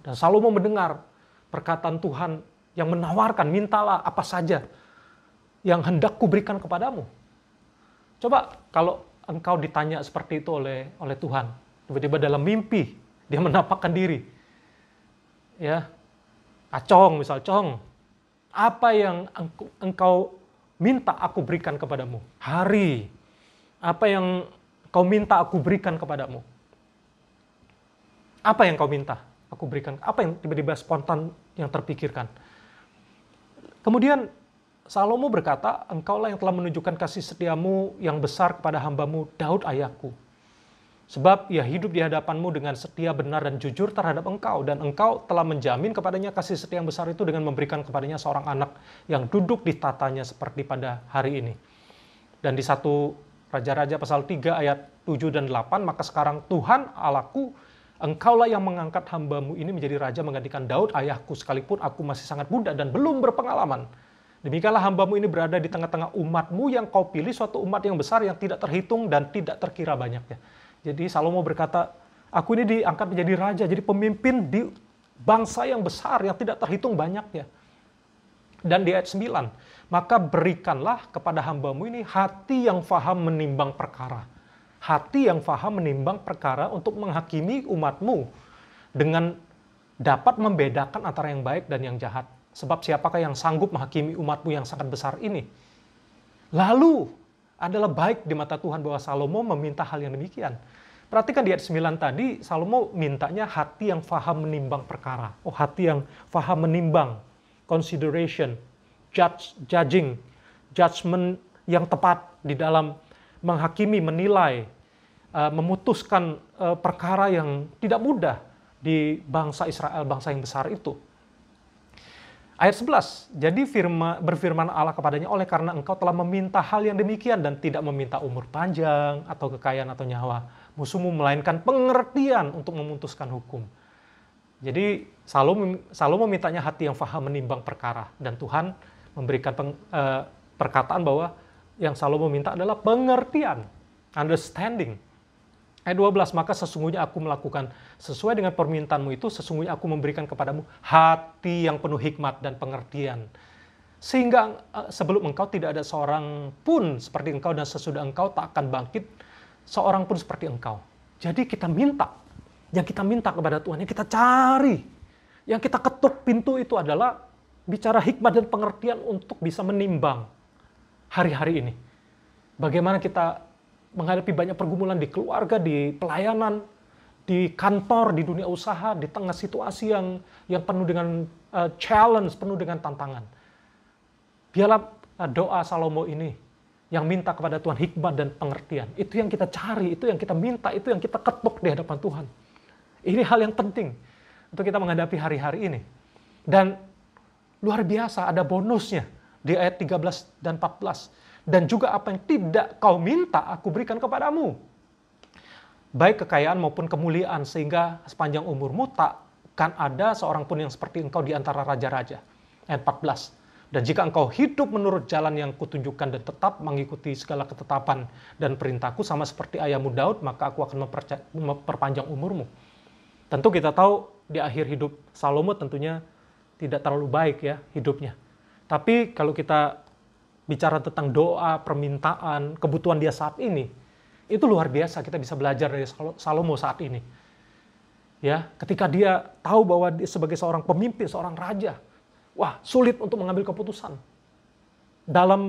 Dan Salomo mendengar perkataan Tuhan yang menawarkan, mintalah apa saja yang hendak kuberikan kepadamu. Coba kalau engkau ditanya seperti itu oleh Tuhan, tiba-tiba dalam mimpi dia menampakkan diri, ya, Acong misal, Cong, apa yang engkau minta aku berikan kepadamu? Hari, apa yang kau minta aku berikan kepadamu? Apa yang kau minta aku berikan? Apa yang tiba-tiba spontan yang terpikirkan? Kemudian Salomo berkata, engkaulah yang telah menunjukkan kasih setiamu yang besar kepada hambamu Daud ayahku. Sebab ia hidup di hadapanmu dengan setia, benar, dan jujur terhadap engkau. Dan engkau telah menjamin kepadanya kasih setia yang besar itu dengan memberikan kepadanya seorang anak yang duduk di tatanya seperti pada hari ini. Dan di 1 Raja-Raja pasal 3 ayat 7 dan 8, maka sekarang Tuhan Allahku, engkaulah yang mengangkat hambamu ini menjadi raja menggantikan Daud ayahku, sekalipun aku masih sangat muda dan belum berpengalaman. Demikianlah hambamu ini berada di tengah-tengah umatmu yang kau pilih, suatu umat yang besar yang tidak terhitung dan tidak terkira banyaknya. Jadi Salomo berkata, aku ini diangkat menjadi raja, jadi pemimpin di bangsa yang besar yang tidak terhitung banyaknya. Dan di ayat 9, maka berikanlah kepada hambamu ini hati yang faham menimbang perkara. Hati yang faham menimbang perkara untuk menghakimi umatmu dengan dapat membedakan antara yang baik dan yang jahat. Sebab siapakah yang sanggup menghakimi umatmu yang sangat besar ini? Lalu adalah baik di mata Tuhan bahwa Salomo meminta hal yang demikian. Perhatikan di ayat 9 tadi, Salomo mintanya hati yang faham menimbang perkara. Oh, hati yang faham menimbang, consideration, judging, judgment yang tepat di dalam menghakimi, menilai, memutuskan perkara yang tidak mudah di bangsa Israel, bangsa yang besar itu. Ayat 11, jadi berfirman Allah kepadanya, oleh karena engkau telah meminta hal yang demikian dan tidak meminta umur panjang atau kekayaan atau nyawa musuhmu, melainkan pengertian untuk memutuskan hukum. Jadi Salomo mintanya hati yang faham menimbang perkara, dan Tuhan memberikan perkataan bahwa yang Salomo minta adalah pengertian, understanding. Ayat 12, maka sesungguhnya aku melakukan sesuai dengan permintaanmu itu, sesungguhnya aku memberikan kepadamu hati yang penuh hikmat dan pengertian. Sehingga sebelum engkau tidak ada seorang pun seperti engkau, dan sesudah engkau tak akan bangkit seorang pun seperti engkau. Jadi kita minta, yang kita minta kepada Tuhan, yang kita cari, yang kita ketuk pintu itu adalah bicara hikmat dan pengertian untuk bisa menimbang hari-hari ini. Bagaimana kita menghadapi banyak pergumulan di keluarga, di pelayanan, di kantor, di dunia usaha, di tengah situasi yang penuh dengan challenge, penuh dengan tantangan. Biarlah doa Salomo ini yang minta kepada Tuhan hikmat dan pengertian. Itu yang kita cari, itu yang kita minta, itu yang kita ketuk di hadapan Tuhan. Ini hal yang penting untuk kita menghadapi hari-hari ini. Dan luar biasa ada bonusnya di ayat 13 dan 14. Dan juga apa yang tidak kau minta aku berikan kepadamu. Baik kekayaan maupun kemuliaan, sehingga sepanjang umurmu takkan ada seorang pun yang seperti engkau di antara raja-raja. Ayat 14. Dan jika engkau hidup menurut jalan yang kutunjukkan dan tetap mengikuti segala ketetapan dan perintahku sama seperti ayahmu Daud, maka aku akan memperpanjang umurmu. Tentu kita tahu di akhir hidup Salomo tentunya tidak terlalu baik ya hidupnya. Tapi kalau kita bicara tentang doa, permintaan, kebutuhan dia saat ini, itu luar biasa kita bisa belajar dari Salomo saat ini. Ya, ketika dia tahu bahwa dia sebagai seorang pemimpin, seorang raja, wah, sulit untuk mengambil keputusan dalam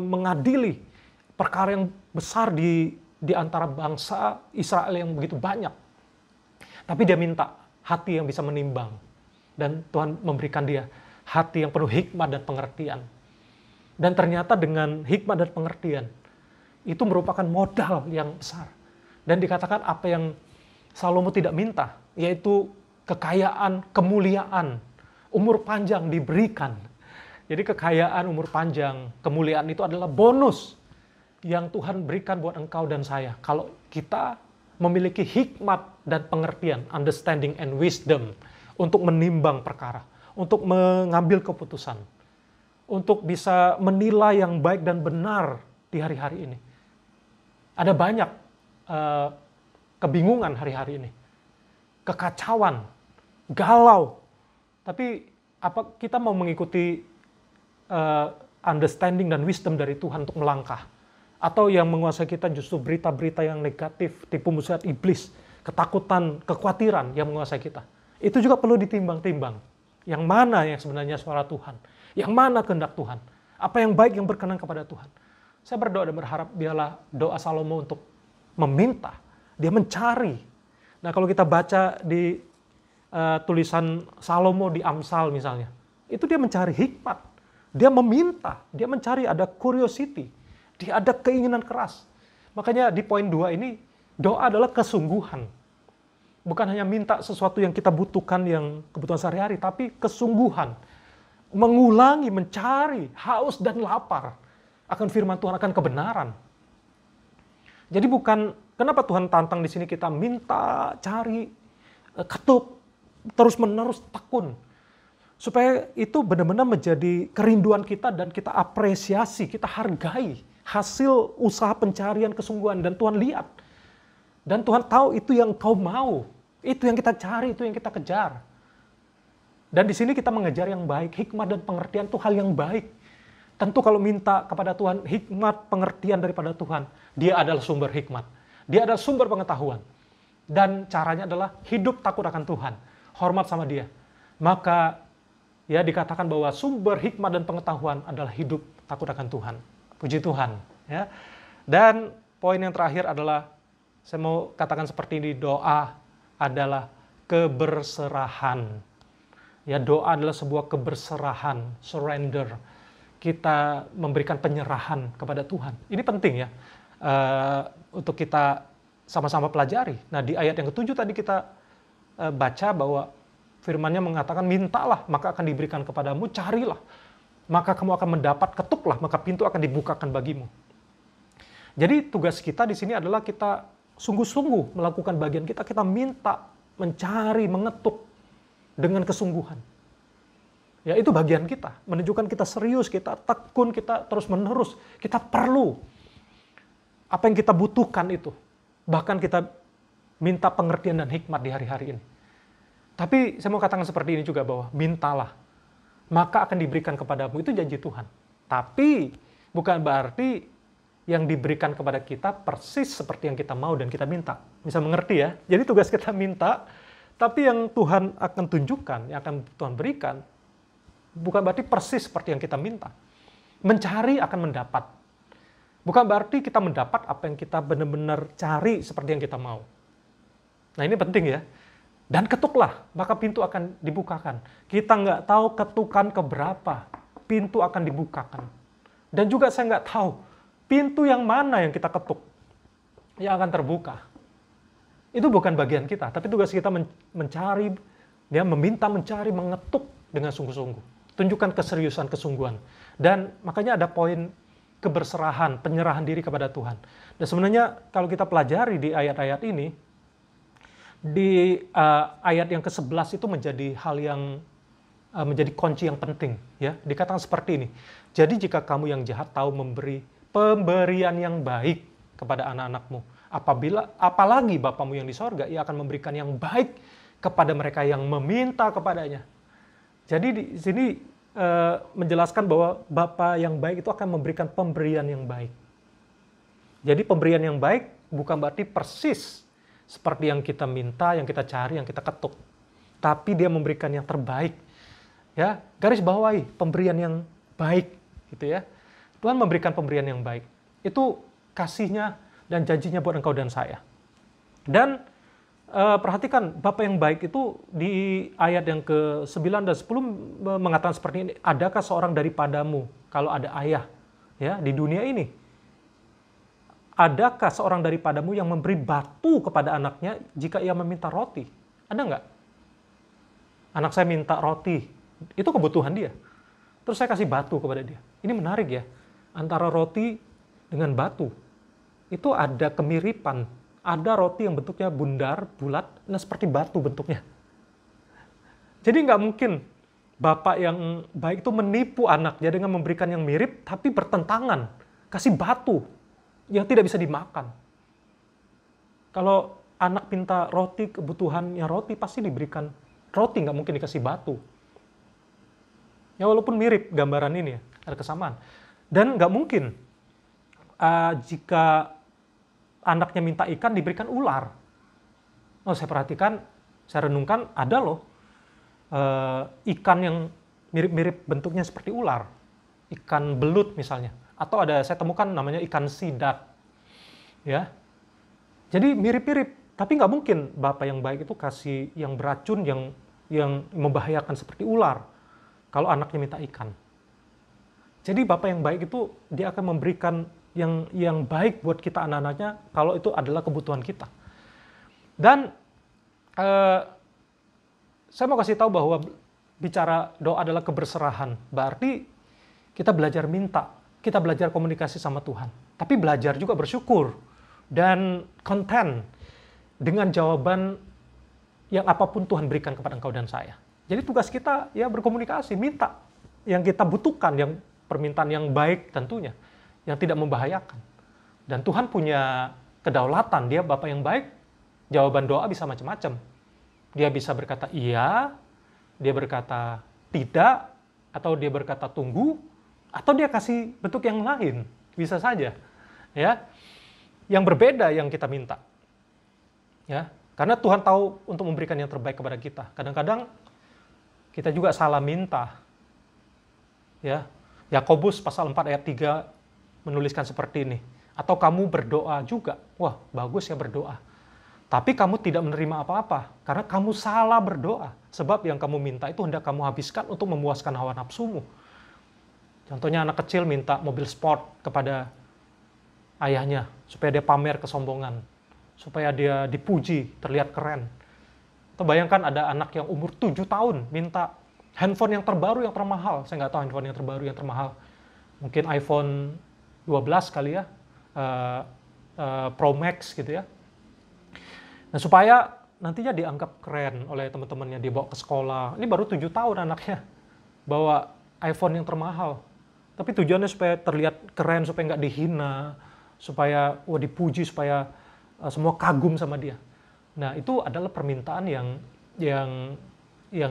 mengadili perkara yang besar di antara bangsa Israel yang begitu banyak. Tapi dia minta hati yang bisa menimbang. Dan Tuhan memberikan dia hati yang penuh hikmat dan pengertian. Dan ternyata dengan hikmat dan pengertian, itu merupakan modal yang besar. Dan dikatakan apa yang Salomo tidak minta, yaitu kekayaan, kemuliaan, umur panjang diberikan. Jadi kekayaan, umur panjang, kemuliaan itu adalah bonus yang Tuhan berikan buat engkau dan saya. Kalau kita memiliki hikmat dan pengertian, understanding and wisdom, untuk menimbang perkara, untuk mengambil keputusan, untuk bisa menilai yang baik dan benar di hari-hari ini. Ada banyak kebingungan hari-hari ini, kekacauan, galau. Tapi apa kita mau mengikuti understanding dan wisdom dari Tuhan untuk melangkah? Atau yang menguasai kita justru berita-berita yang negatif, tipu muslihat iblis, ketakutan, kekhawatiran yang menguasai kita. Itu juga perlu ditimbang-timbang. Yang mana yang sebenarnya suara Tuhan? Yang mana kehendak Tuhan? Apa yang baik yang berkenan kepada Tuhan? Saya berdoa dan berharap biarlah doa Salomo untuk meminta, dia mencari. Nah kalau kita baca di tulisan Salomo di Amsal misalnya, itu dia mencari hikmat, dia meminta, dia mencari, ada curiosity, dia ada keinginan keras. Makanya di poin 2 ini, doa adalah kesungguhan. Bukan hanya minta sesuatu yang kita butuhkan, yang kebutuhan sehari-hari, tapi kesungguhan. Mengulangi, mencari, haus dan lapar akan firman Tuhan, akan kebenaran. Jadi bukan, kenapa Tuhan tantang di sini kita minta, cari, ketuk, terus-menerus tekun. Supaya itu benar-benar menjadi kerinduan kita dan kita apresiasi, kita hargai hasil usaha pencarian kesungguhan. Dan Tuhan lihat. Dan Tuhan tahu itu yang kau mau. Itu yang kita cari, itu yang kita kejar. Dan di sini kita mengejar yang baik. Hikmat dan pengertian itu hal yang baik. Tentu kalau minta kepada Tuhan hikmat, pengertian daripada Tuhan, dia adalah sumber hikmat. Dia adalah sumber pengetahuan. Dan caranya adalah hidup takut akan Tuhan. Hormat sama dia. Maka ya dikatakan bahwa sumber hikmat dan pengetahuan adalah hidup takut akan Tuhan. Puji Tuhan. Ya. Dan poin yang terakhir adalah, saya mau katakan seperti ini, doa adalah keberserahan. Ya, doa adalah sebuah keberserahan, surrender. Kita memberikan penyerahan kepada Tuhan. Ini penting ya, untuk kita sama-sama pelajari. Nah di ayat yang ke-7 tadi kita baca bahwa firman-Nya mengatakan, mintalah maka akan diberikan kepadamu, carilah maka kamu akan mendapat, ketuklah maka pintu akan dibukakan bagimu. Jadi tugas kita di sini adalah kita sungguh-sungguh melakukan bagian kita, kita minta, mencari, mengetuk dengan kesungguhan. Ya itu bagian kita, menunjukkan kita serius, kita tekun, kita terus-menerus, kita perlu apa yang kita butuhkan itu. Bahkan kita minta pengertian dan hikmat di hari-hari ini. Tapi saya mau katakan seperti ini juga, bahwa mintalah, maka akan diberikan kepadamu, itu janji Tuhan. Tapi bukan berarti yang diberikan kepada kita persis seperti yang kita mau dan kita minta. Bisa mengerti ya? Jadi tugas kita minta, tapi yang Tuhan akan tunjukkan, yang akan Tuhan berikan, bukan berarti persis seperti yang kita minta. Mencari akan mendapat. Bukan berarti kita mendapat apa yang kita benar-benar cari seperti yang kita mau. Nah ini penting ya. Dan ketuklah, maka pintu akan dibukakan. Kita nggak tahu ketukan keberapa, pintu akan dibukakan. Dan juga saya nggak tahu, pintu yang mana yang kita ketuk, yang akan terbuka. Itu bukan bagian kita, tapi tugas kita mencari, ya, meminta, mencari, mengetuk dengan sungguh-sungguh. Tunjukkan keseriusan, kesungguhan. Dan makanya ada poin keberserahan, penyerahan diri kepada Tuhan. Dan sebenarnya kalau kita pelajari di ayat-ayat ini, di ayat yang ke-11 itu menjadi hal yang menjadi kunci yang penting, ya. Dikatakan seperti ini. Jadi jika kamu yang jahat tahu memberi pemberian yang baik kepada anak-anakmu, apalagi Bapamu yang di sorga, ia akan memberikan yang baik kepada mereka yang meminta kepadanya. Jadi di sini menjelaskan bahwa Bapa yang baik itu akan memberikan pemberian yang baik. Jadi pemberian yang baik bukan berarti persis seperti yang kita minta, yang kita cari, yang kita ketuk. Tapi dia memberikan yang terbaik. Ya, garis bawahi pemberian yang baik, gitu ya. Tuhan memberikan pemberian yang baik. Itu kasihnya dan janjinya buat engkau dan saya. Dan perhatikan, Bapa yang baik itu di ayat yang ke-9 dan 10 mengatakan seperti ini, adakah seorang daripadamu kalau ada ayah, ya, di dunia ini? Adakah seorang daripadamu yang memberi batu kepada anaknya jika ia meminta roti? Ada nggak? Anak saya minta roti, itu kebutuhan dia. Terus saya kasih batu kepada dia. Ini menarik ya, antara roti dengan batu. Itu ada kemiripan. Ada roti yang bentuknya bundar, bulat, nah seperti batu bentuknya. Jadi nggak mungkin bapak yang baik itu menipu anaknya dengan memberikan yang mirip, tapi bertentangan. Kasih batu yang tidak bisa dimakan. Kalau anak minta roti, kebutuhannya roti, pasti diberikan roti, nggak mungkin dikasih batu. Ya walaupun mirip gambaran ini ya, ada kesamaan. Dan nggak mungkin jika anaknya minta ikan diberikan ular. Oh, saya perhatikan, saya renungkan, ada loh ikan yang mirip-mirip bentuknya seperti ular. Ikan belut misalnya. Atau ada saya temukan namanya ikan sidat, ya. Jadi mirip-mirip, tapi nggak mungkin Bapak yang baik itu kasih yang beracun, yang membahayakan seperti ular kalau anaknya minta ikan. Jadi Bapak yang baik itu dia akan memberikan yang baik buat kita anak-anaknya kalau itu adalah kebutuhan kita. Dan saya mau kasih tahu bahwa bicara doa adalah keberserahan, berarti kita belajar minta. Kita belajar komunikasi sama Tuhan, tapi belajar juga bersyukur dan konten dengan jawaban yang apapun Tuhan berikan kepada engkau dan saya. Jadi tugas kita ya berkomunikasi, minta yang kita butuhkan, yang permintaan yang baik tentunya, yang tidak membahayakan. Dan Tuhan punya kedaulatan, dia Bapa yang baik, jawaban doa bisa macam-macam. Dia bisa berkata iya, dia berkata tidak, atau dia berkata tunggu, atau dia kasih bentuk yang lain, bisa saja, ya, yang berbeda yang kita minta, ya, karena Tuhan tahu untuk memberikan yang terbaik kepada kita. Kadang-kadang kita juga salah minta, ya. Yakobus pasal 4 ayat 3 menuliskan seperti ini, atau kamu berdoa juga, wah bagus ya berdoa, tapi kamu tidak menerima apa-apa karena kamu salah berdoa, sebab yang kamu minta itu hendak kamu habiskan untuk memuaskan hawa nafsumu. Contohnya anak kecil minta mobil sport kepada ayahnya supaya dia pamer kesombongan, supaya dia dipuji, terlihat keren. Atau bayangkan ada anak yang umur 7 tahun minta handphone yang terbaru yang termahal. Saya nggak tahu handphone yang terbaru yang termahal. Mungkin iPhone 12 kali ya, Pro Max gitu ya. Nah supaya nantinya dianggap keren oleh teman-temannya, dibawa ke sekolah. Ini baru 7 tahun anaknya bawa iPhone yang termahal. Tapi tujuannya supaya terlihat keren, supaya nggak dihina, supaya dipuji, supaya semua kagum sama dia. Nah itu adalah permintaan yang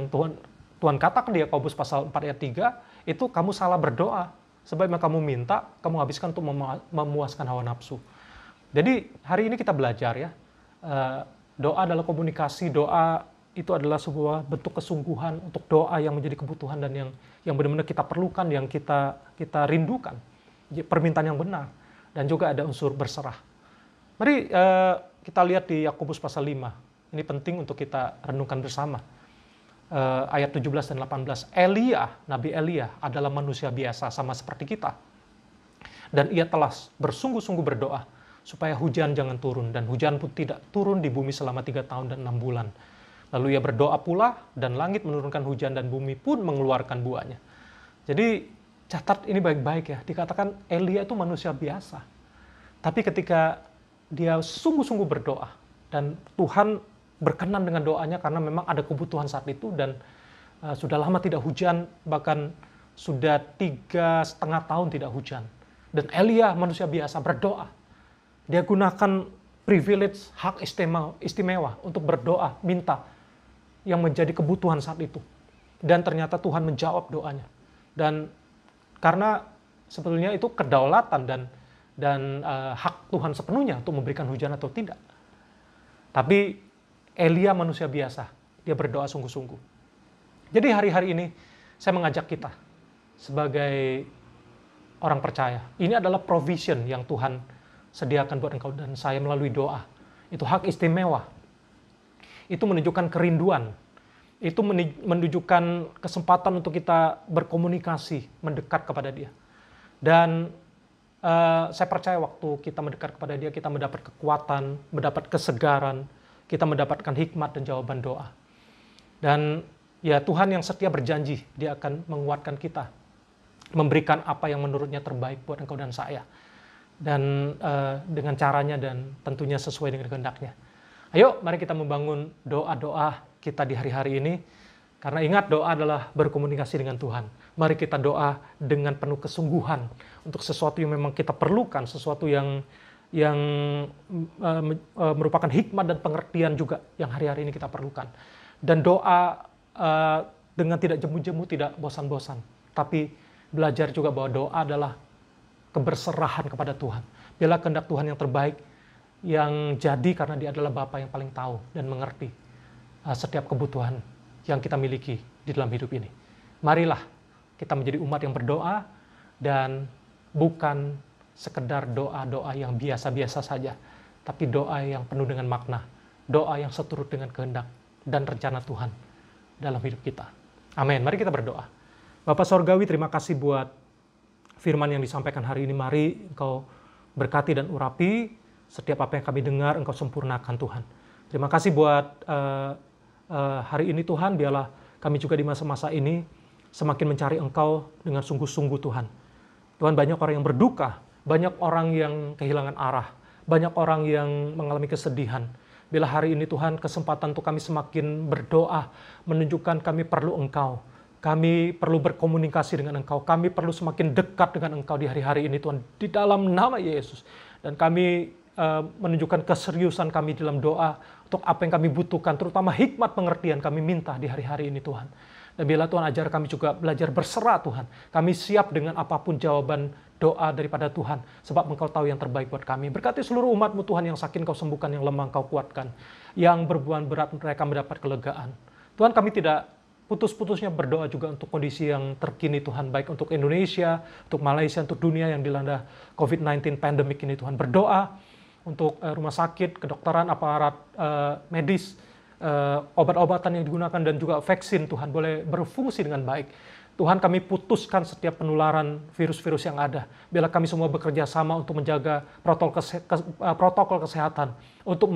Tuhan katakan di Yakobus pasal 4 ayat 3, itu kamu salah berdoa. Sebab yang kamu minta, kamu habiskan untuk memuaskan hawa nafsu. Jadi hari ini kita belajar ya, doa adalah komunikasi, doa itu adalah sebuah bentuk kesungguhan untuk doa yang menjadi kebutuhan dan yang benar-benar kita perlukan, yang kita rindukan, permintaan yang benar, dan juga ada unsur berserah. Mari kita lihat di Yakobus pasal 5, Ini penting untuk kita renungkan bersama. Ayat 17 dan 18. Nabi Elia adalah manusia biasa sama seperti kita. Dan ia telah bersungguh-sungguh berdoa supaya hujan jangan turun. Dan hujan pun tidak turun di bumi selama 3 tahun dan 6 bulan. Lalu ia berdoa pula dan langit menurunkan hujan dan bumi pun mengeluarkan buahnya. Jadi catat ini baik-baik ya. Dikatakan Elia itu manusia biasa. Tapi ketika dia sungguh-sungguh berdoa dan Tuhan berkenan dengan doanya karena memang ada kebutuhan saat itu dan sudah lama tidak hujan, bahkan sudah 3,5 tahun tidak hujan. Dan Elia manusia biasa berdoa. Dia gunakan privilege, hak istimewa untuk berdoa, minta yang menjadi kebutuhan saat itu. Dan ternyata Tuhan menjawab doanya. Dan karena sebetulnya itu kedaulatan dan hak Tuhan sepenuhnya untuk memberikan hujan atau tidak. Tapi Elia manusia biasa, dia berdoa sungguh-sungguh. Jadi hari-hari ini saya mengajak kita sebagai orang percaya. Ini adalah provision yang Tuhan sediakan buat engkau dan saya melalui doa. Itu hak istimewa. Itu menunjukkan kerinduan. Itu menunjukkan kesempatan untuk kita berkomunikasi, mendekat kepada Dia. Dan saya percaya waktu kita mendekat kepada Dia, kita mendapat kekuatan, mendapat kesegaran, kita mendapatkan hikmat dan jawaban doa. Dan ya Tuhan yang setia berjanji, Dia akan menguatkan kita, memberikan apa yang menurutnya terbaik buat engkau dan saya. Dan dengan caranya dan tentunya sesuai dengan kehendak-Nya. Ayo, mari kita membangun doa-doa kita di hari-hari ini. Karena ingat, doa adalah berkomunikasi dengan Tuhan. Mari kita doa dengan penuh kesungguhan untuk sesuatu yang memang kita perlukan, sesuatu yang merupakan hikmat dan pengertian juga yang hari-hari ini kita perlukan. Dan doa dengan tidak jemu-jemu, tidak bosan-bosan. Tapi belajar juga bahwa doa adalah keberserahan kepada Tuhan. Bila kehendak Tuhan yang terbaik, yang jadi karena Dia adalah Bapa yang paling tahu dan mengerti setiap kebutuhan yang kita miliki di dalam hidup ini. Marilah kita menjadi umat yang berdoa dan bukan sekedar doa-doa yang biasa-biasa saja, tapi doa yang penuh dengan makna, doa yang seturut dengan kehendak dan rencana Tuhan dalam hidup kita. Amin. Mari kita berdoa. Bapa Sorgawi, terima kasih buat firman yang disampaikan hari ini. Mari Engkau berkati dan urapi setiap apa yang kami dengar, Engkau sempurnakan Tuhan. Terima kasih buat hari ini Tuhan, biarlah kami juga di masa-masa ini semakin mencari Engkau dengan sungguh-sungguh Tuhan. Tuhan, banyak orang yang berduka, banyak orang yang kehilangan arah, banyak orang yang mengalami kesedihan. Bila hari ini Tuhan, kesempatan untuk kami semakin berdoa, menunjukkan kami perlu Engkau. Kami perlu berkomunikasi dengan Engkau. Kami perlu semakin dekat dengan Engkau di hari-hari ini Tuhan. Di dalam nama Yesus. Dan kami menunjukkan keseriusan kami dalam doa untuk apa yang kami butuhkan, terutama hikmat pengertian kami minta di hari-hari ini Tuhan. Dan bila Tuhan ajar kami juga belajar berserah Tuhan. Kami siap dengan apapun jawaban doa daripada Tuhan, sebab Engkau tahu yang terbaik buat kami. Berkati seluruh umat-Mu Tuhan, yang sakit Engkau sembuhkan, yang lemah Engkau kuatkan, yang berbeban berat mereka mendapat kelegaan. Tuhan, kami tidak putus-putusnya berdoa juga untuk kondisi yang terkini Tuhan, baik untuk Indonesia, untuk Malaysia, untuk dunia yang dilanda COVID-19 pandemic ini Tuhan. Berdoa untuk rumah sakit, kedokteran, aparat medis, obat-obatan yang digunakan dan juga vaksin Tuhan boleh berfungsi dengan baik. Tuhan, kami putuskan setiap penularan virus-virus yang ada. Bila kami semua bekerja sama untuk menjaga protokol kesehatan, untuk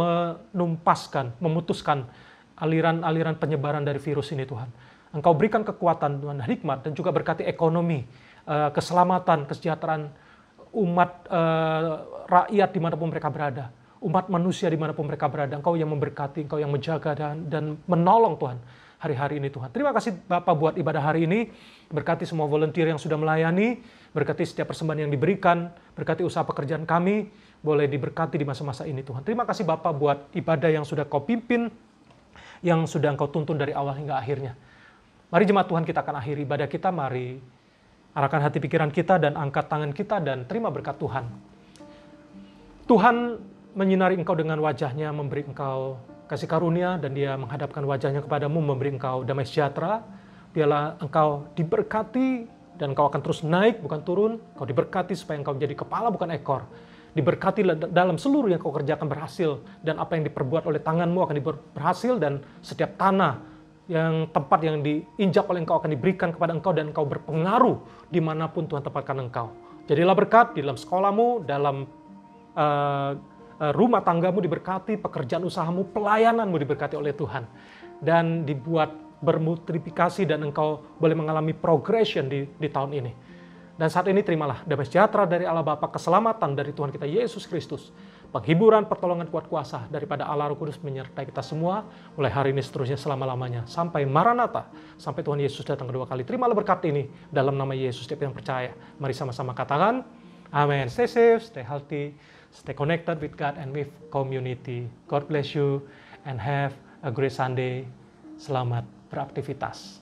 memutuskan aliran-aliran penyebaran dari virus ini Tuhan. Engkau berikan kekuatan Tuhan, hikmat, dan juga berkati ekonomi, keselamatan, kesejahteraan umat rakyat dimanapun mereka berada, umat manusia dimanapun mereka berada. Engkau yang memberkati, Engkau yang menjaga dan menolong Tuhan hari-hari ini Tuhan. Terima kasih Bapak buat ibadah hari ini, berkati semua volunteer yang sudah melayani, berkati setiap persembahan yang diberikan, berkati usaha pekerjaan kami, boleh diberkati di masa-masa ini Tuhan. Terima kasih Bapak buat ibadah yang sudah Kau pimpin, yang sudah Engkau tuntun dari awal hingga akhirnya. Mari jemaat Tuhan, kita akan akhiri ibadah kita, mari arahkan hati pikiran kita dan angkat tangan kita dan terima berkat Tuhan. Tuhan menyinari engkau dengan wajahnya, memberi engkau kasih karunia, dan Dia menghadapkan wajahnya kepadamu, memberi engkau damai sejahtera. Biarlah engkau diberkati dan engkau akan terus naik bukan turun. Engkau diberkati supaya engkau menjadi kepala bukan ekor. Diberkati dalam seluruh yang kau kerjakan berhasil, dan apa yang diperbuat oleh tanganmu akan berhasil, dan setiap tanah yang tempat yang diinjak oleh engkau akan diberikan kepada engkau, dan engkau berpengaruh dimanapun Tuhan tempatkan engkau. Jadilah berkat di dalam sekolahmu, dalam rumah tanggamu diberkati, pekerjaan usahamu, pelayananmu diberkati oleh Tuhan. Dan dibuat bermultiplikasi dan engkau boleh mengalami progression di tahun ini. Dan saat ini terimalah damai sejahtera dari Allah Bapa, keselamatan dari Tuhan kita Yesus Kristus, penghiburan, pertolongan, kuat kuasa daripada Allah Roh Kudus menyertai kita semua, mulai hari ini seterusnya selama-lamanya, sampai Maranatha, sampai Tuhan Yesus datang kedua kali. Terimalah berkat ini dalam nama Yesus, setiap yang percaya. Mari sama-sama katakan, amin. Stay safe, stay healthy, stay connected with God and with community. God bless you and have a great Sunday. Selamat beraktivitas.